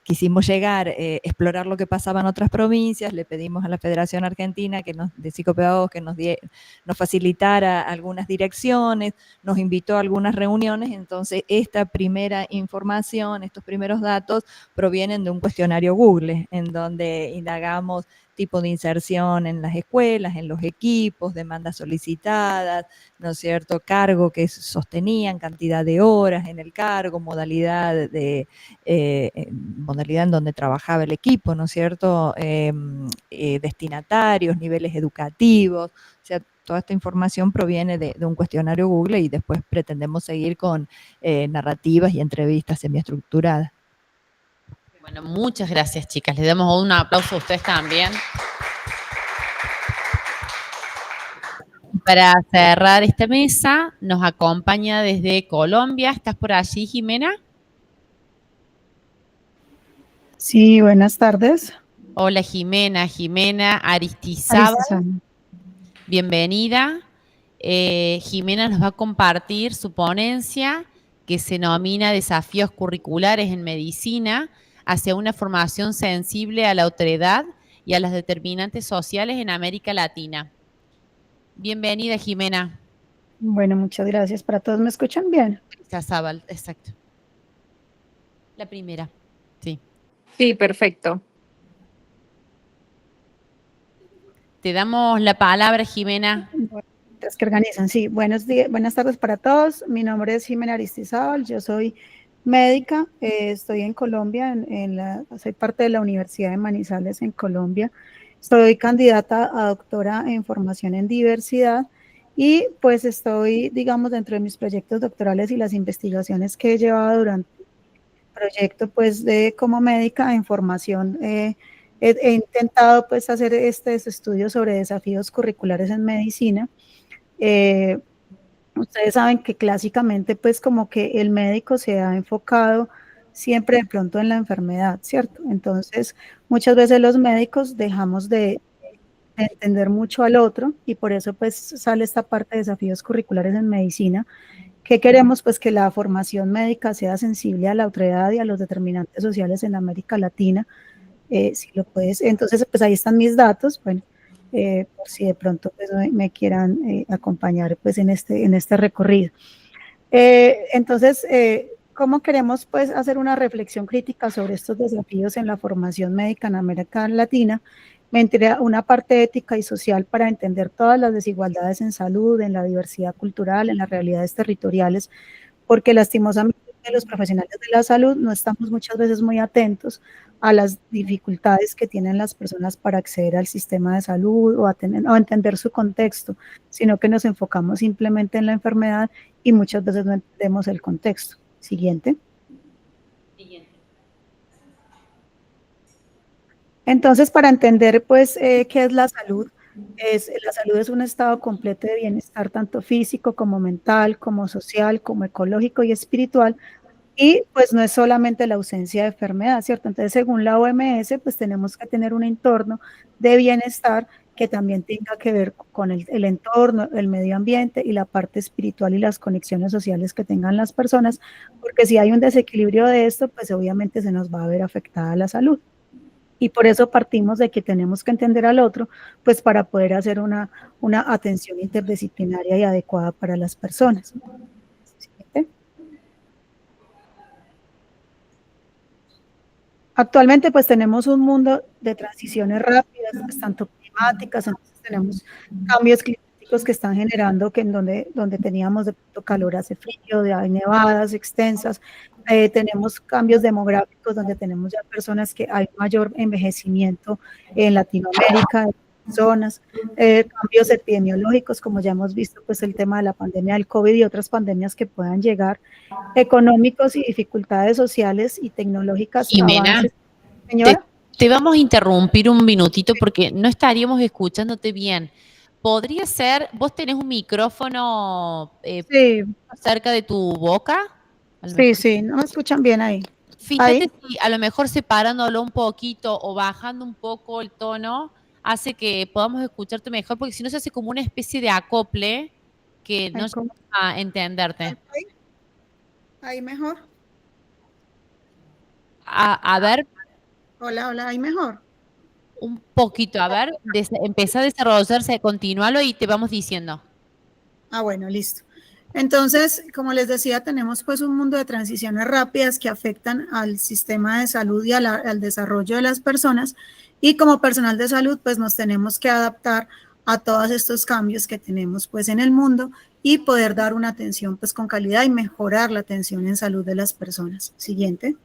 quisimos explorar lo que pasaba en otras provincias, le pedimos a la Federación Argentina de Psicopedagogos que nos facilitara algunas direcciones, nos invitó a algunas reuniones. Entonces esta primera información, estos primeros datos provienen de un cuestionario Google, en donde indagamos tipo de inserción en las escuelas, en los equipos, demandas solicitadas, ¿no es cierto?, cargo que sostenían, cantidad de horas en el cargo, modalidad en donde trabajaba el equipo, ¿no es cierto?, destinatarios, niveles educativos. O sea, toda esta información proviene de un cuestionario Google y después pretendemos seguir con narrativas y entrevistas semiestructuradas. Bueno, muchas gracias, chicas. Les damos un aplauso a ustedes también. para cerrar esta mesa, nos acompaña desde Colombia. ¿Estás por allí, Jimena? Sí, buenas tardes. Hola, Jimena Aristizábal. Bienvenida. Jimena nos va a compartir su ponencia que se denomina Desafíos curriculares en medicina hacia una formación sensible a la otredad y a las determinantes sociales en América Latina. Bienvenida, Jimena. Bueno, muchas gracias. ¿Para todos me escuchan bien? Aristizábal, exacto. La primera, sí. Sí, perfecto. Te damos la palabra, Jimena. Las que organizan, sí. Buenos días, buenas tardes para todos. Mi nombre es Jimena Aristizábal, yo soy médica, estoy en Colombia, soy parte de la Universidad de Manizales en Colombia. Soy candidata a doctora en formación en diversidad y pues estoy, digamos, dentro de mis proyectos doctorales y las investigaciones que he llevado durante el proyecto pues como médica en formación. He intentado pues hacer estos estudios sobre desafíos curriculares en medicina. Ustedes saben que clásicamente pues como que el médico se ha enfocado siempre de pronto en la enfermedad, ¿cierto? Entonces muchas veces los médicos dejamos de entender mucho al otro y por eso pues sale esta parte de desafíos curriculares en medicina, que queremos pues que la formación médica sea sensible a la otredad y a los determinantes sociales en América Latina. Si lo puedes, entonces pues ahí están mis datos, bueno, por si de pronto pues, me quieran acompañar pues en este recorrido. Entonces, ¿cómo queremos pues hacer una reflexión crítica sobre estos desafíos en la formación médica en América Latina? Me entré a una parte ética y social para entender todas las desigualdades en salud, en la diversidad cultural, en las realidades territoriales, porque lastimosamente los profesionales de la salud no estamos muchas veces muy atentos a las dificultades que tienen las personas para acceder al sistema de salud o a entender su contexto, sino que nos enfocamos simplemente en la enfermedad y muchas veces no entendemos el contexto. Siguiente. Entonces, para entender pues qué es la salud, la salud es un estado completo de bienestar, tanto físico como mental, como social, como ecológico y espiritual, y pues no es solamente la ausencia de enfermedad, ¿cierto? Entonces, según la OMS, pues tenemos que tener un entorno de bienestar que también tenga que ver con el entorno, el medio ambiente y la parte espiritual y las conexiones sociales que tengan las personas, porque si hay un desequilibrio de esto, pues obviamente se nos va a ver afectada la salud. Y por eso partimos de que tenemos que entender al otro, pues para poder hacer una atención interdisciplinaria y adecuada para las personas. ¿Siguiente? Actualmente pues tenemos un mundo de transiciones rápidas, pues, tanto climáticas, entonces tenemos cambios climáticos que están generando que en donde teníamos de pronto calor hace frío, hay nevadas extensas, tenemos cambios demográficos donde tenemos ya personas que hay mayor envejecimiento en Latinoamérica, zonas, cambios epidemiológicos, como ya hemos visto, pues el tema de la pandemia del COVID y otras pandemias que puedan llegar, económicos y dificultades sociales y tecnológicas. Jimena, avances. Señora, te vamos a interrumpir un minutito porque no estaríamos escuchándote bien. ¿Podría ser, vos tenés un micrófono sí, cerca de tu boca? sí, no me escuchan bien ahí. Fíjate Ahí. si a lo mejor separándolo un poquito o bajando un poco el tono hace que podamos escucharte mejor, porque si no se hace como una especie de acople que no llega a entenderte. Ahí mejor. A ver. Hola, ahí mejor. Un poquito, a ver, empieza a desarrollarse, continúalo y te vamos diciendo. Bueno, listo. Entonces, como les decía, tenemos pues un mundo de transiciones rápidas que afectan al sistema de salud y al desarrollo de las personas, y como personal de salud pues nos tenemos que adaptar a todos estos cambios que tenemos pues en el mundo y poder dar una atención pues con calidad y mejorar la atención en salud de las personas. Siguiente.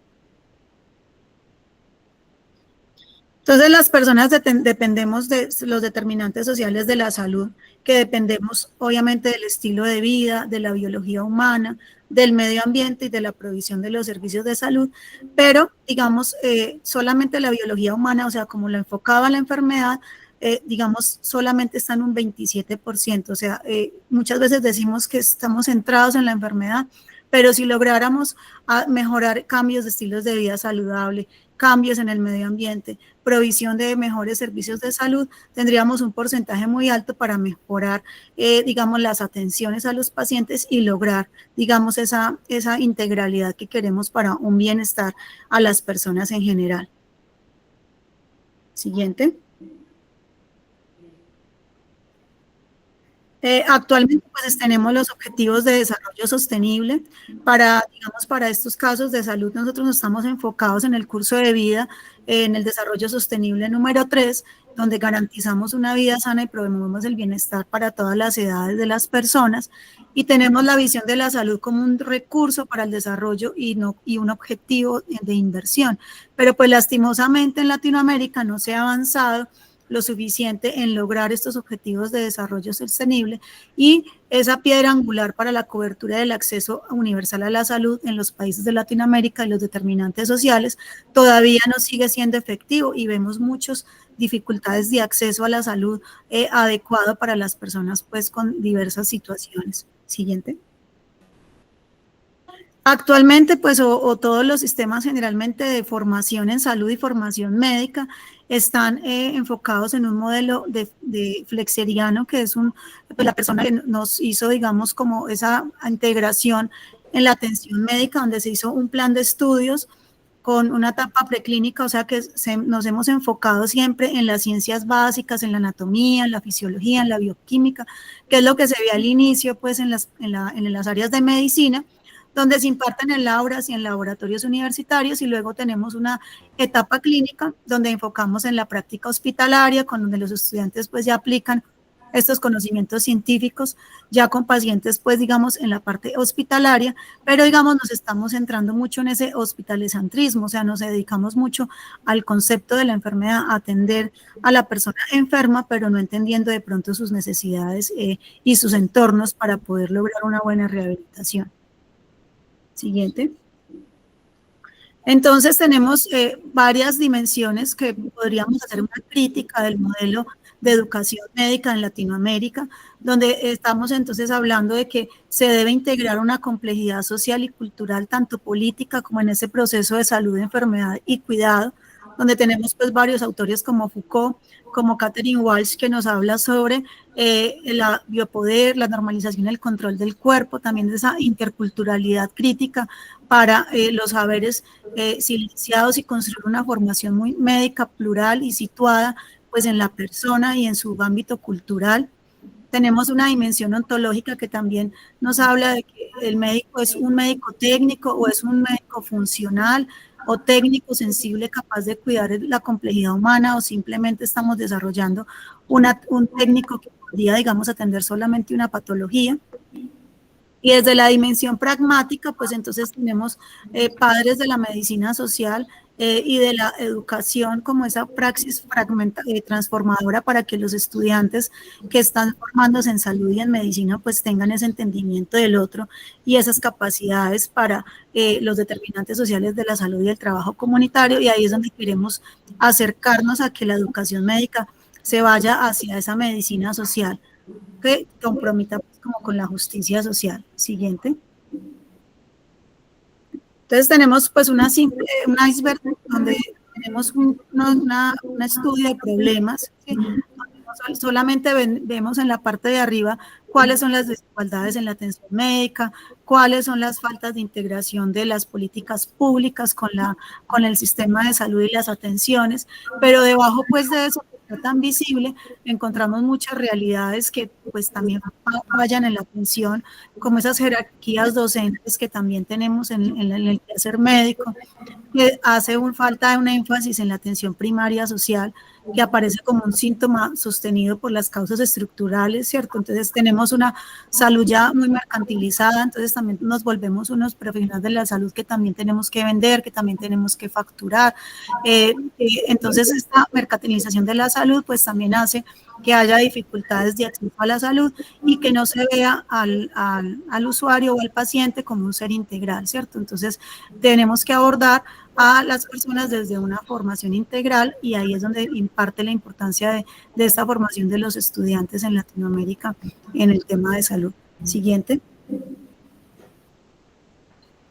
Entonces, las personas dependemos de los determinantes sociales de la salud, que dependemos obviamente del estilo de vida, de la biología humana, del medio ambiente y de la provisión de los servicios de salud, pero digamos, solamente la biología humana, o sea, como lo enfocaba la enfermedad, digamos, solamente está en un 27%. O sea, muchas veces decimos que estamos centrados en la enfermedad, pero si lográramos mejorar cambios de estilos de vida saludable, cambios en el medio ambiente, provisión de mejores servicios de salud, tendríamos un porcentaje muy alto para mejorar, digamos, las atenciones a los pacientes y lograr, digamos, esa integralidad que queremos para un bienestar a las personas en general. Siguiente. Actualmente pues tenemos los objetivos de desarrollo sostenible digamos, para estos casos de salud. Nosotros nos estamos enfocados en el curso de vida, en el desarrollo sostenible número 3, donde garantizamos una vida sana y promovemos el bienestar para todas las edades de las personas, y tenemos la visión de la salud como un recurso para el desarrollo y un objetivo de inversión. Pero pues lastimosamente en Latinoamérica no se ha avanzado lo suficiente en lograr estos objetivos de desarrollo sostenible, y esa piedra angular para la cobertura del acceso universal a la salud en los países de Latinoamérica y los determinantes sociales todavía no sigue siendo efectivo, y vemos muchas dificultades de acceso a la salud adecuado para las personas pues con diversas situaciones. Siguiente. Actualmente, pues, todos los sistemas generalmente de formación en salud y formación médica están enfocados en un modelo de flexeriano, que es pues, la persona que nos hizo, digamos, como esa integración en la atención médica, donde se hizo un plan de estudios con una etapa preclínica, o sea que nos hemos enfocado siempre en las ciencias básicas, en la anatomía, en la fisiología, en la bioquímica, que es lo que se ve al inicio, pues, en las áreas de medicina, donde se imparten en aulas y en laboratorios universitarios, y luego tenemos una etapa clínica donde enfocamos en la práctica hospitalaria, con donde los estudiantes pues ya aplican estos conocimientos científicos ya con pacientes pues digamos en la parte hospitalaria, pero digamos nos estamos centrando mucho en ese hospitalicentrismo, o sea, nos dedicamos mucho al concepto de la enfermedad, a atender a la persona enferma, pero no entendiendo de pronto sus necesidades y sus entornos para poder lograr una buena rehabilitación. Siguiente. Entonces tenemos varias dimensiones que podríamos hacer una crítica del modelo de educación médica en Latinoamérica, donde estamos entonces hablando de que se debe integrar una complejidad social y cultural, tanto política como en ese proceso de salud, enfermedad y cuidado, donde tenemos pues varios autores como Foucault, como Catherine Walsh, que nos habla sobre el biopoder, la normalización y el control del cuerpo, también de esa interculturalidad crítica para los saberes silenciados, y construir una formación muy médica, plural y situada pues en la persona y en su ámbito cultural. Tenemos una dimensión ontológica que también nos habla de que el médico es un médico técnico o es un médico funcional o técnico sensible capaz de cuidar la complejidad humana, o simplemente estamos desarrollando un técnico que podría, digamos, atender solamente una patología. Y desde la dimensión pragmática, pues entonces tenemos padres de la medicina social y de la educación como esa praxis transformadora para que los estudiantes que están formándose en salud y en medicina pues tengan ese entendimiento del otro y esas capacidades para los determinantes sociales de la salud y el trabajo comunitario, y ahí es donde queremos acercarnos a que la educación médica se vaya hacia esa medicina social que comprometa pues, como con la justicia social. Siguiente. Entonces tenemos pues un iceberg donde tenemos un estudio de problemas, ¿sí? Solamente vemos en la parte de arriba cuáles son las desigualdades en la atención médica, cuáles son las faltas de integración de las políticas públicas con el sistema de salud y las atenciones, pero debajo pues de eso, tan visible, encontramos muchas realidades que pues también fallan en la atención, como esas jerarquías docentes que también tenemos en el quehacer médico, que hace falta de un énfasis en la atención primaria social, que aparece como un síntoma sostenido por las causas estructurales, ¿cierto? Entonces tenemos una salud ya muy mercantilizada, entonces también nos volvemos unos profesionales de la salud que también tenemos que vender, que también tenemos que facturar. Entonces esta mercantilización de la salud pues también hace que haya dificultades de acceso a la salud y que no se vea al usuario o al paciente como un ser integral, ¿cierto? Entonces tenemos que abordar a las personas desde una formación integral, y ahí es donde imparte la importancia de esta formación de los estudiantes en Latinoamérica en el tema de salud. Siguiente.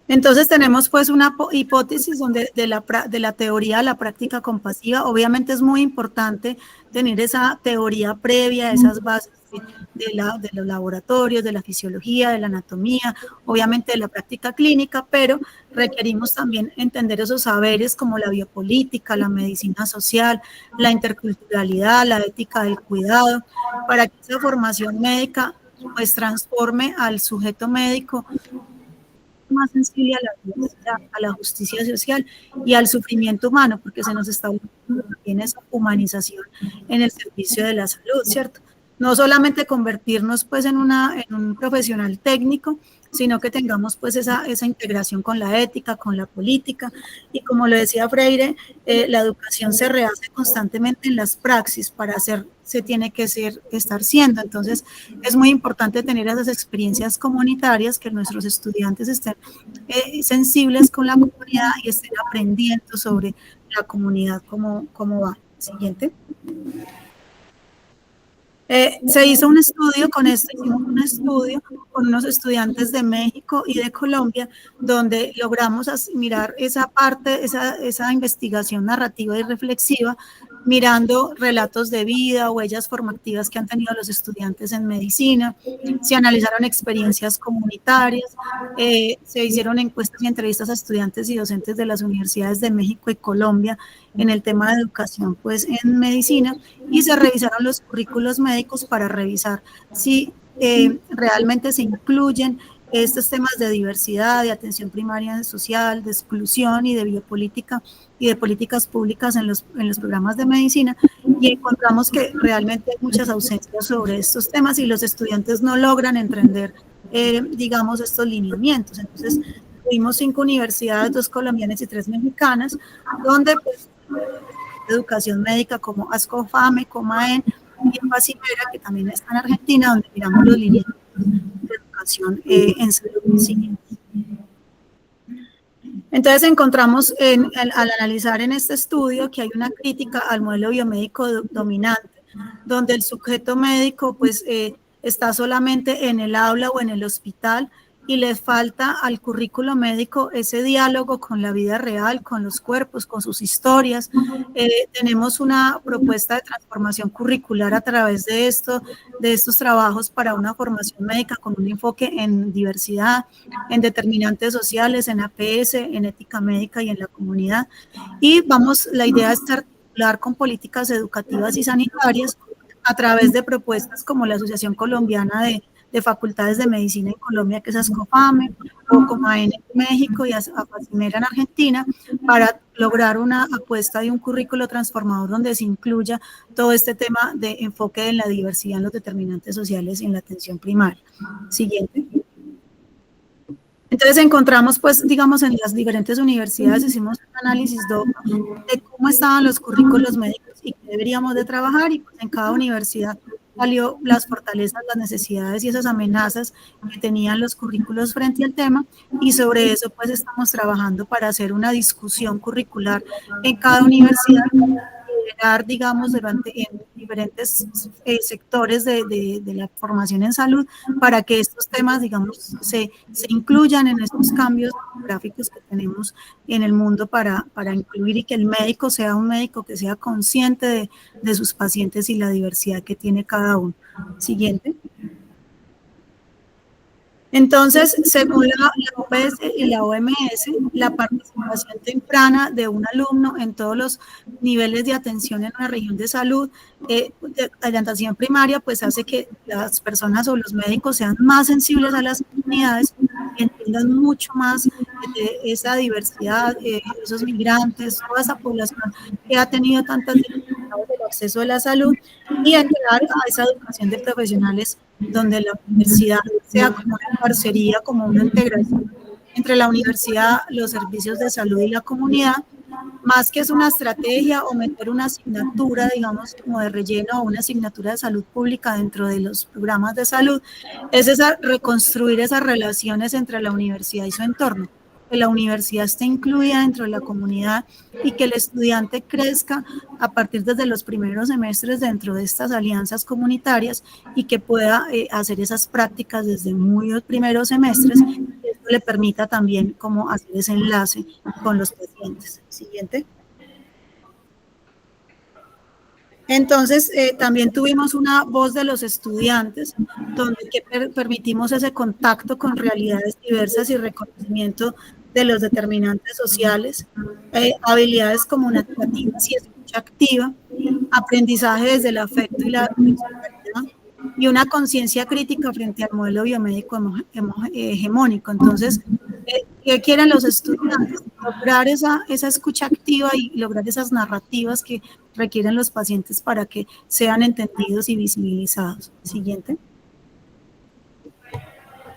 Entonces tenemos pues una hipótesis donde de la teoría a la práctica compasiva. Obviamente es muy importante tener esa teoría previa, esas bases de los laboratorios, de la fisiología, de la anatomía, obviamente de la práctica clínica, pero requerimos también entender esos saberes como la biopolítica, la medicina social, la interculturalidad, la ética del cuidado, para que esa formación médica pues transforme al sujeto médico más sensible a la justicia social y al sufrimiento humano, porque se nos está olvidando también esa humanización en el servicio de la salud, ¿cierto? No solamente convertirnos pues en un profesional técnico, sino que tengamos pues esa integración con la ética, con la política, y como lo decía Freire, la educación se rehace constantemente en las praxis, para hacer se tiene que estar siendo. Entonces es muy importante tener esas experiencias comunitarias, que nuestros estudiantes estén sensibles con la comunidad y estén aprendiendo sobre la comunidad, cómo va. Siguiente. Se hizo un estudio hicimos un estudio con unos estudiantes de México y de Colombia, donde logramos mirar esa parte, esa investigación narrativa y reflexiva, mirando relatos de vida, huellas formativas que han tenido los estudiantes en medicina. Se analizaron experiencias comunitarias, se hicieron encuestas y entrevistas a estudiantes y docentes de las universidades de México y Colombia en el tema de educación pues en medicina, y se revisaron los currículos médicos para revisar si realmente se incluyen estos temas de diversidad, de atención primaria social, de exclusión y de biopolítica y de políticas públicas en los programas de medicina, y encontramos que realmente hay muchas ausencias sobre estos temas y los estudiantes no logran entender, digamos, estos lineamientos. Entonces, tuvimos 5 universidades, 2 colombianas y 3 mexicanas, donde pues, educación médica como ASCOFAME, COMAEN y FACIMERA, que también está en Argentina, donde miramos los lineamientos de educación en salud. Sí. Entonces encontramos al analizar en este estudio que hay una crítica al modelo biomédico dominante, donde el sujeto médico pues está solamente en el aula o en el hospital, y le falta al currículo médico ese diálogo con la vida real, con los cuerpos, con sus historias. Tenemos una propuesta de transformación curricular a través de estos trabajos para una formación médica con un enfoque en diversidad, en determinantes sociales, en APS, en ética médica y en la comunidad. Y la idea es articular con políticas educativas y sanitarias a través de propuestas como la Asociación Colombiana de Facultades de Medicina en Colombia, que es ASCOFAME, o COMAEN en México y FACIMERA en Argentina, para lograr una apuesta de un currículo transformador donde se incluya todo este tema de enfoque en la diversidad, en los determinantes sociales y en la atención primaria. Siguiente. Entonces encontramos, pues, digamos, en las diferentes universidades, hicimos un análisis de cómo estaban los currículos médicos y qué deberíamos de trabajar, y pues en cada universidad salió las fortalezas, las necesidades y esas amenazas que tenían los currículos frente al tema, y sobre eso pues estamos trabajando para hacer una discusión curricular en cada universidad, liderar, digamos, en diferentes sectores de la formación en salud, para que estos temas, digamos, se incluyan en estos cambios gráficos que tenemos en el mundo, para incluir, y que el médico sea un médico que sea consciente de sus pacientes y la diversidad que tiene cada uno. Siguiente. Entonces, según la OPS y la OMS, la participación temprana de un alumno en todos los niveles de atención en una región de salud, de atención primaria, pues hace que las personas o los médicos sean más sensibles a las comunidades, entiendan mucho más de esa diversidad, esos migrantes, toda esa población que ha tenido tantas dificultades del acceso a la salud, y entrar a esa educación de profesionales donde la universidad sea como una parcería, como una integración entre la universidad, los servicios de salud y la comunidad, más que es una estrategia o meter una asignatura, digamos, como de relleno, o una asignatura de salud pública dentro de los programas de salud, es reconstruir esas relaciones entre la universidad y su entorno. que la universidad esté incluida dentro de la comunidad y que el estudiante crezca a partir desde los primeros semestres dentro de estas alianzas comunitarias y que pueda hacer esas prácticas desde muy los primeros semestres. Esto le permita también como hacer ese enlace con los pacientes. Siguiente. Entonces, también tuvimos una voz de los estudiantes, donde permitimos ese contacto con realidades diversas y reconocimiento de los determinantes sociales, habilidades comunicativas y escucha activa, aprendizaje desde el afecto y la personalidad, y una conciencia crítica frente al modelo biomédico hegemónico. Entonces, ¿qué quieren los estudiantes? Lograr esa escucha activa y lograr esas narrativas que requieren los pacientes para que sean entendidos y visibilizados. Siguiente.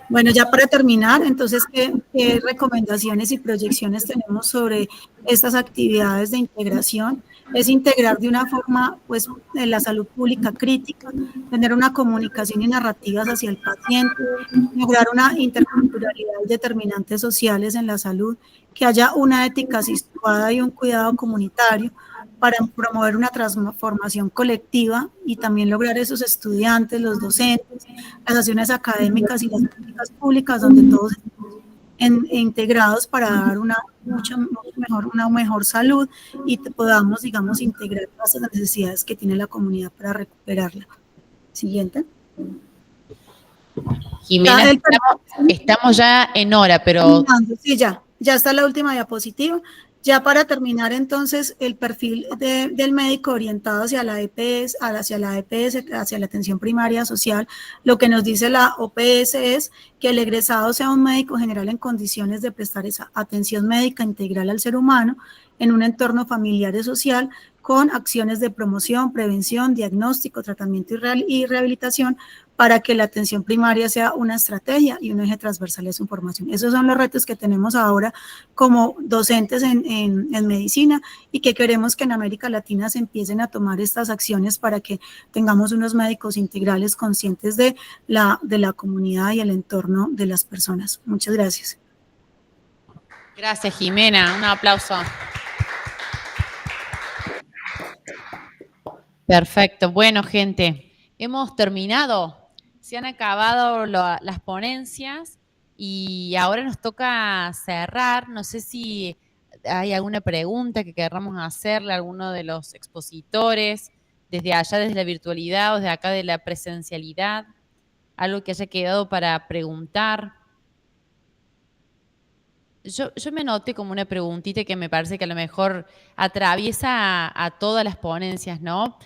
Bueno, ya para terminar, entonces, ¿qué recomendaciones y proyecciones tenemos sobre estas actividades de integración? Es integrar de una forma, pues, en la salud pública crítica, tener una comunicación y narrativas hacia el paciente, lograr una interculturalidad y determinantes sociales en la salud, que haya una ética situada y un cuidado comunitario, para promover una transformación colectiva y también lograr esos estudiantes, los docentes, las acciones académicas y las políticas públicas donde todos estamos integrados para dar una mejor salud y podamos, digamos, integrar todas las necesidades que tiene la comunidad para recuperarla. Siguiente. Jimena, estamos ya en hora, pero... Sí, ya está la última diapositiva. Ya para terminar, entonces, el perfil del médico orientado hacia la EPS, hacia la atención primaria social, lo que nos dice la OPS es que el egresado sea un médico general en condiciones de prestar esa atención médica integral al ser humano en un entorno familiar y social con acciones de promoción, prevención, diagnóstico, tratamiento y rehabilitación para que la atención primaria sea una estrategia y un eje transversal de su formación. Esos son los retos que tenemos ahora como docentes en medicina y que queremos que en América Latina se empiecen a tomar estas acciones para que tengamos unos médicos integrales conscientes de la comunidad y el entorno de las personas. Muchas gracias. Gracias, Jimena. Un aplauso. Perfecto. Bueno, gente, hemos terminado. Se han acabado las ponencias y ahora nos toca cerrar. No sé si hay alguna pregunta que queramos hacerle a alguno de los expositores, desde allá, desde la virtualidad o desde acá de la presencialidad. Algo que haya quedado para preguntar. Yo me anoté como una preguntita que me parece que a lo mejor atraviesa a todas las ponencias, ¿no?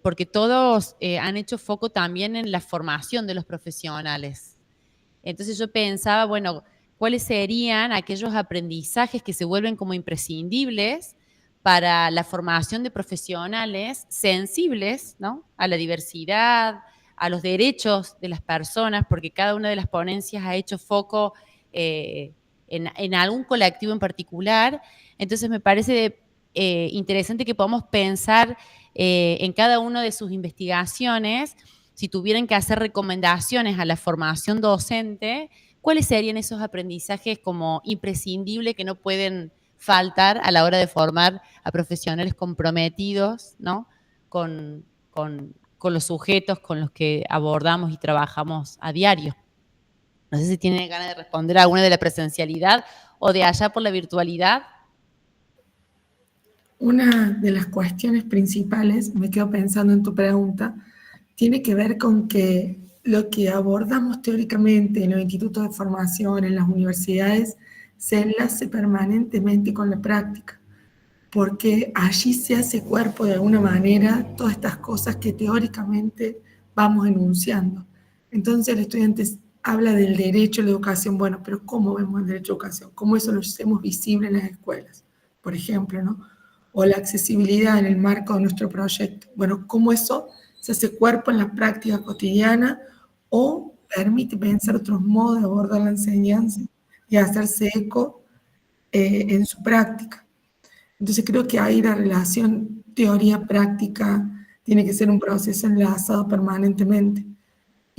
Porque todos han hecho foco también en la formación de los profesionales. Entonces yo pensaba, bueno, ¿cuáles serían aquellos aprendizajes que se vuelven como imprescindibles para la formación de profesionales sensibles, ¿no? A la diversidad, a los derechos de las personas, porque cada una de las ponencias ha hecho foco en algún colectivo en particular. Entonces me parece interesante que podamos pensar en cada una de sus investigaciones, si tuvieran que hacer recomendaciones a la formación docente, ¿cuáles serían esos aprendizajes como imprescindibles que no pueden faltar a la hora de formar a profesionales comprometidos, ¿no? con los sujetos con los que abordamos y trabajamos a diario? No sé si tienen ganas de responder a alguna de la presencialidad o de allá por la virtualidad. Una de las cuestiones principales, me quedo pensando en tu pregunta, tiene que ver con que lo que abordamos teóricamente en los institutos de formación, en las universidades, se enlace permanentemente con la práctica, porque allí se hace cuerpo de alguna manera todas estas cosas que teóricamente vamos enunciando. Entonces el estudiante habla del derecho a la educación, bueno, pero ¿cómo vemos el derecho a la educación? ¿Cómo eso lo hacemos visible en las escuelas? Por ejemplo, ¿no? O la accesibilidad en el marco de nuestro proyecto. Bueno, ¿cómo eso se hace cuerpo en la práctica cotidiana o permite pensar otros modos de abordar la enseñanza y hacerse eco en su práctica? Entonces creo que ahí la relación teoría-práctica tiene que ser un proceso enlazado permanentemente.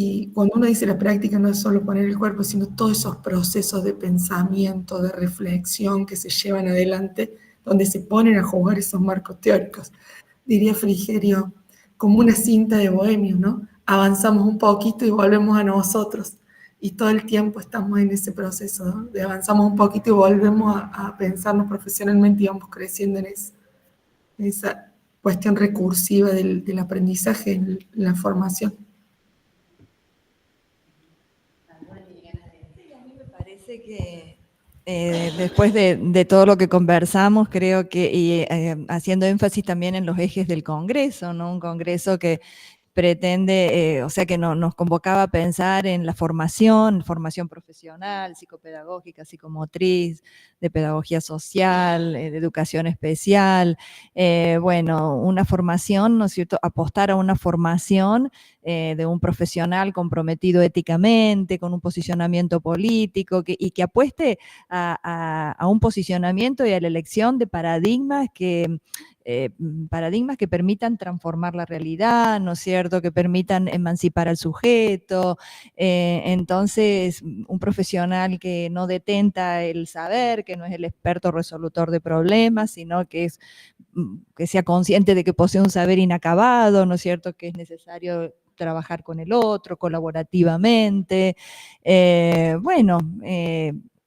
Y cuando uno dice la práctica no es solo poner el cuerpo, sino todos esos procesos de pensamiento, de reflexión que se llevan adelante, donde se ponen a jugar esos marcos teóricos. Diría Frigerio, como una cinta de bohemio, ¿no? Avanzamos un poquito y volvemos a nosotros. Y todo el tiempo estamos en ese proceso, ¿no? De avanzamos un poquito y volvemos a pensarnos profesionalmente y vamos creciendo en esa cuestión recursiva del aprendizaje en la formación. Parece que después de todo lo que conversamos, creo que, y haciendo énfasis también en los ejes del Congreso, ¿no? Un Congreso que pretende, o sea, que nos convocaba a pensar en la formación profesional, psicopedagógica, psicomotriz, de pedagogía social, de educación especial, bueno, una formación, ¿no es cierto?, apostar a una formación de un profesional comprometido éticamente, con un posicionamiento político, y que apueste a un posicionamiento y a la elección de paradigmas que permitan transformar la realidad, ¿no es cierto?, que permitan emancipar al sujeto. Entonces, un profesional que no detenta el saber, que no es el experto resolutor de problemas, sino que sea consciente de que posee un saber inacabado, ¿no es cierto?, que es necesario trabajar con el otro, colaborativamente.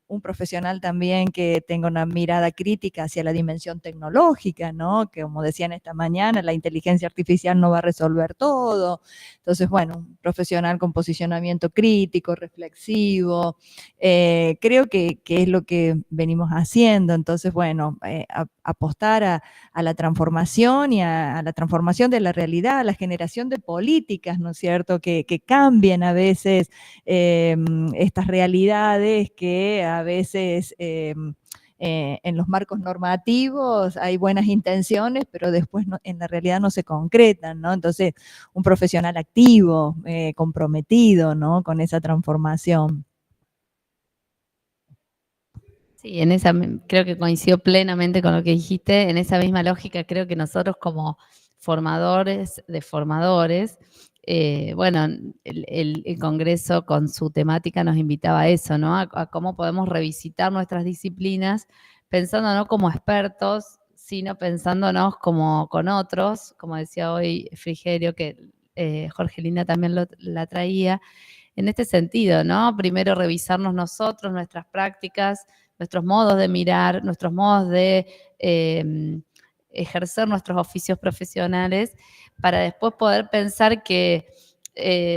Un profesional también que tenga una mirada crítica hacia la dimensión tecnológica, ¿no? Que como decían esta mañana, la inteligencia artificial no va a resolver todo. Entonces, bueno, un profesional con posicionamiento crítico, reflexivo, creo que es lo que venimos haciendo. Entonces, bueno, apostar a la transformación y a la transformación de la realidad, a la generación de políticas, ¿no es cierto?, que cambien a veces estas realidades que a veces en los marcos normativos hay buenas intenciones, pero después en la realidad no se concretan, ¿no? Entonces, un profesional activo, comprometido, ¿no?, con esa transformación. Sí, creo que coincido plenamente con lo que dijiste. En esa misma lógica, creo que nosotros como formadores de formadores, bueno, el Congreso con su temática nos invitaba a eso, ¿no? A cómo podemos revisitar nuestras disciplinas pensando no como expertos, sino pensándonos como con otros, como decía hoy Frigerio, que Jorgelina también la traía, en este sentido, ¿no? Primero revisarnos nosotros, nuestras prácticas, nuestros modos de mirar, nuestros modos de ejercer nuestros oficios profesionales, para después poder pensar que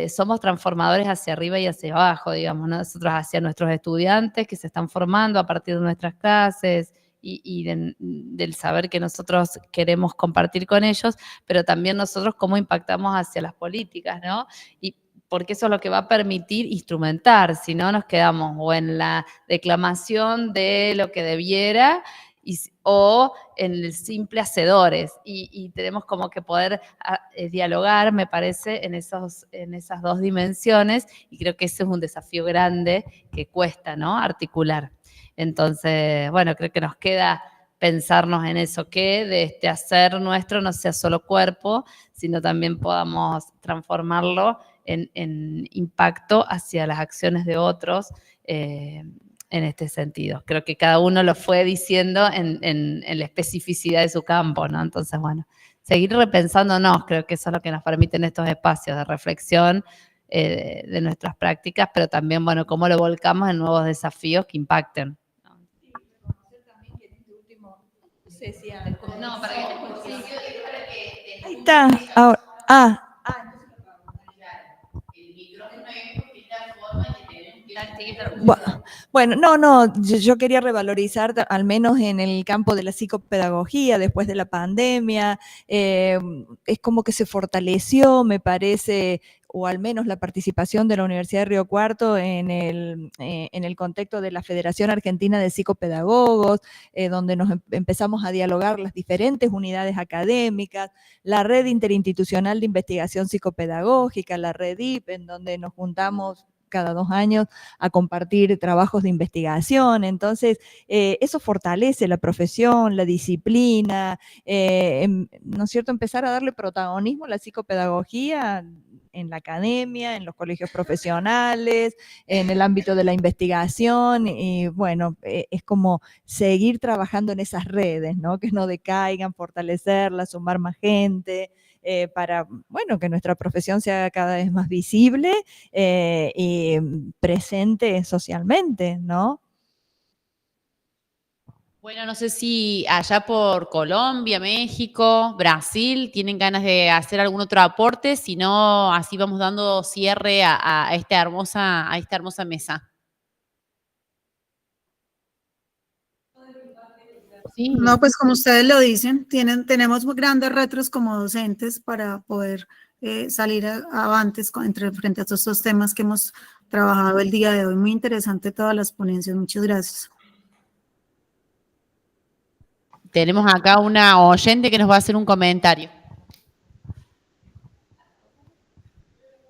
somos transformadores hacia arriba y hacia abajo, digamos, ¿no? Nosotros hacia nuestros estudiantes que se están formando a partir de nuestras clases y del saber que nosotros queremos compartir con ellos, pero también nosotros cómo impactamos hacia las políticas, ¿no? Porque eso es lo que va a permitir instrumentar, si no nos quedamos o en la declamación de lo que debiera o en el simple hacedores, y tenemos como que poder dialogar, me parece, en esas dos dimensiones, y creo que ese es un desafío grande que cuesta, ¿no?, articular. Entonces, bueno, creo que nos queda pensarnos en eso, que de este hacer nuestro no sea solo cuerpo, sino también podamos transformarlo en impacto hacia las acciones de otros en este sentido. Creo que cada uno lo fue diciendo en la especificidad de su campo, ¿no? Entonces, bueno, seguir repensándonos, creo que eso es lo que nos permiten estos espacios de reflexión de nuestras prácticas, pero también, bueno, cómo lo volcamos en nuevos desafíos que impacten. No, para que ahí está. Ahora, bueno, yo quería revalorizar, al menos en el campo de la psicopedagogía, después de la pandemia, es como que se fortaleció, me parece, o al menos la participación de la Universidad de Río Cuarto en el contexto de la Federación Argentina de Psicopedagogos, donde nos empezamos a dialogar las diferentes unidades académicas, la Red Interinstitucional de Investigación Psicopedagógica, la REDIP, en donde nos juntamos cada 2 años a compartir trabajos de investigación. Entonces, eso fortalece la profesión, la disciplina, ¿no es cierto?, empezar a darle protagonismo a la psicopedagogía en la academia, en los colegios profesionales, en el ámbito de la investigación, y bueno, es como seguir trabajando en esas redes, ¿no? Que no decaigan, fortalecerlas, sumar más gente, para, bueno, que nuestra profesión sea cada vez más visible y presente socialmente, ¿no? Bueno, no sé si allá por Colombia, México, Brasil, tienen ganas de hacer algún otro aporte, si no, así vamos dando cierre a esta hermosa mesa. Sí. No, pues como ustedes lo dicen, tenemos grandes retos como docentes para poder salir avantes frente a estos dos temas que hemos trabajado el día de hoy. Muy interesante todas las ponencias. Muchas gracias. Tenemos acá una oyente que nos va a hacer un comentario.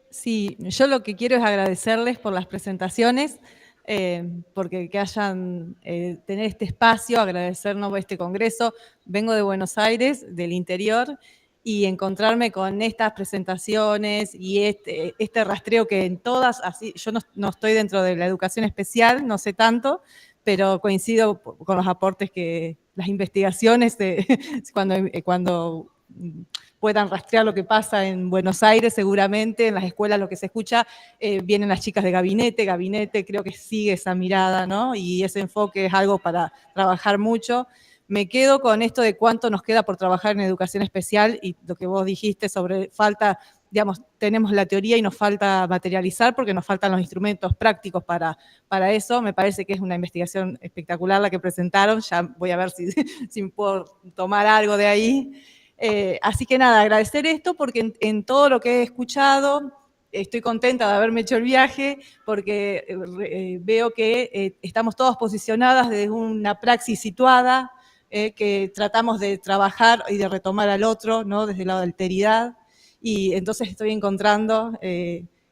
Sí, yo lo que quiero es agradecerles por las presentaciones, porque que hayan tener este espacio, agradecernos este congreso. Vengo de Buenos Aires, del interior, y encontrarme con estas presentaciones y este rastreo que en todas, así, yo no estoy dentro de la educación especial, no sé tanto, pero coincido con los aportes que las investigaciones cuando puedan rastrear lo que pasa en Buenos Aires, seguramente, en las escuelas lo que se escucha, vienen las chicas de gabinete, creo que sigue esa mirada, ¿no? Y ese enfoque es algo para trabajar mucho. Me quedo con esto de cuánto nos queda por trabajar en educación especial y lo que vos dijiste sobre falta, digamos, tenemos la teoría y nos falta materializar porque nos faltan los instrumentos prácticos para eso. Me parece que es una investigación espectacular la que presentaron, ya voy a ver si puedo tomar algo de ahí. Así que nada, agradecer esto porque en todo lo que he escuchado estoy contenta de haberme hecho el viaje porque veo que estamos todos posicionadas desde una praxis situada, que tratamos de trabajar y de retomar al otro, ¿no? Desde la alteridad, y entonces estoy encontrando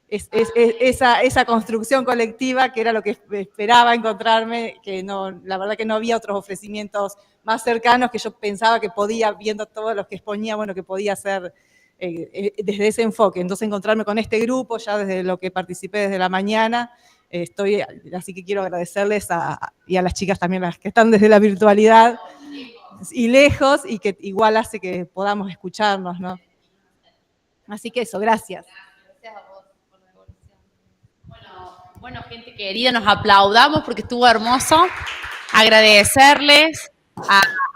esa construcción colectiva que era lo que esperaba encontrarme, que no, la verdad que no había otros ofrecimientos más cercanos que yo pensaba que podía, viendo todos los que exponía, bueno, que podía hacer desde ese enfoque. Entonces encontrarme con este grupo, ya desde lo que participé desde la mañana, así que quiero agradecerles y a las chicas también, las que están desde la virtualidad y lejos, y que igual hace que podamos escucharnos, ¿no? Así que eso, gracias. Bueno, gente querida, nos aplaudamos porque estuvo hermoso. Agradecerles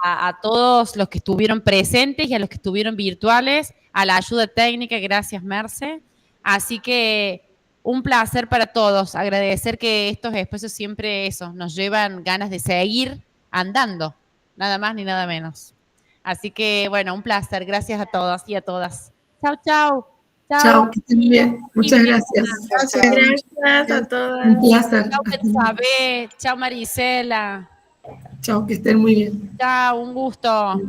a todos los que estuvieron presentes y a los que estuvieron virtuales, a la ayuda técnica, gracias Merce. Así que un placer para todos, agradecer que estos espacios siempre nos llevan ganas de seguir andando, nada más ni nada menos. Así que bueno, un placer, gracias a todos y a todas. Chau, chau. Chao, que estén bien. Muchas gracias. Gracias a todas. Un placer. Chau, Elizabeth. Chau, Marisela. Chao, que estén muy bien. Chau, un gusto.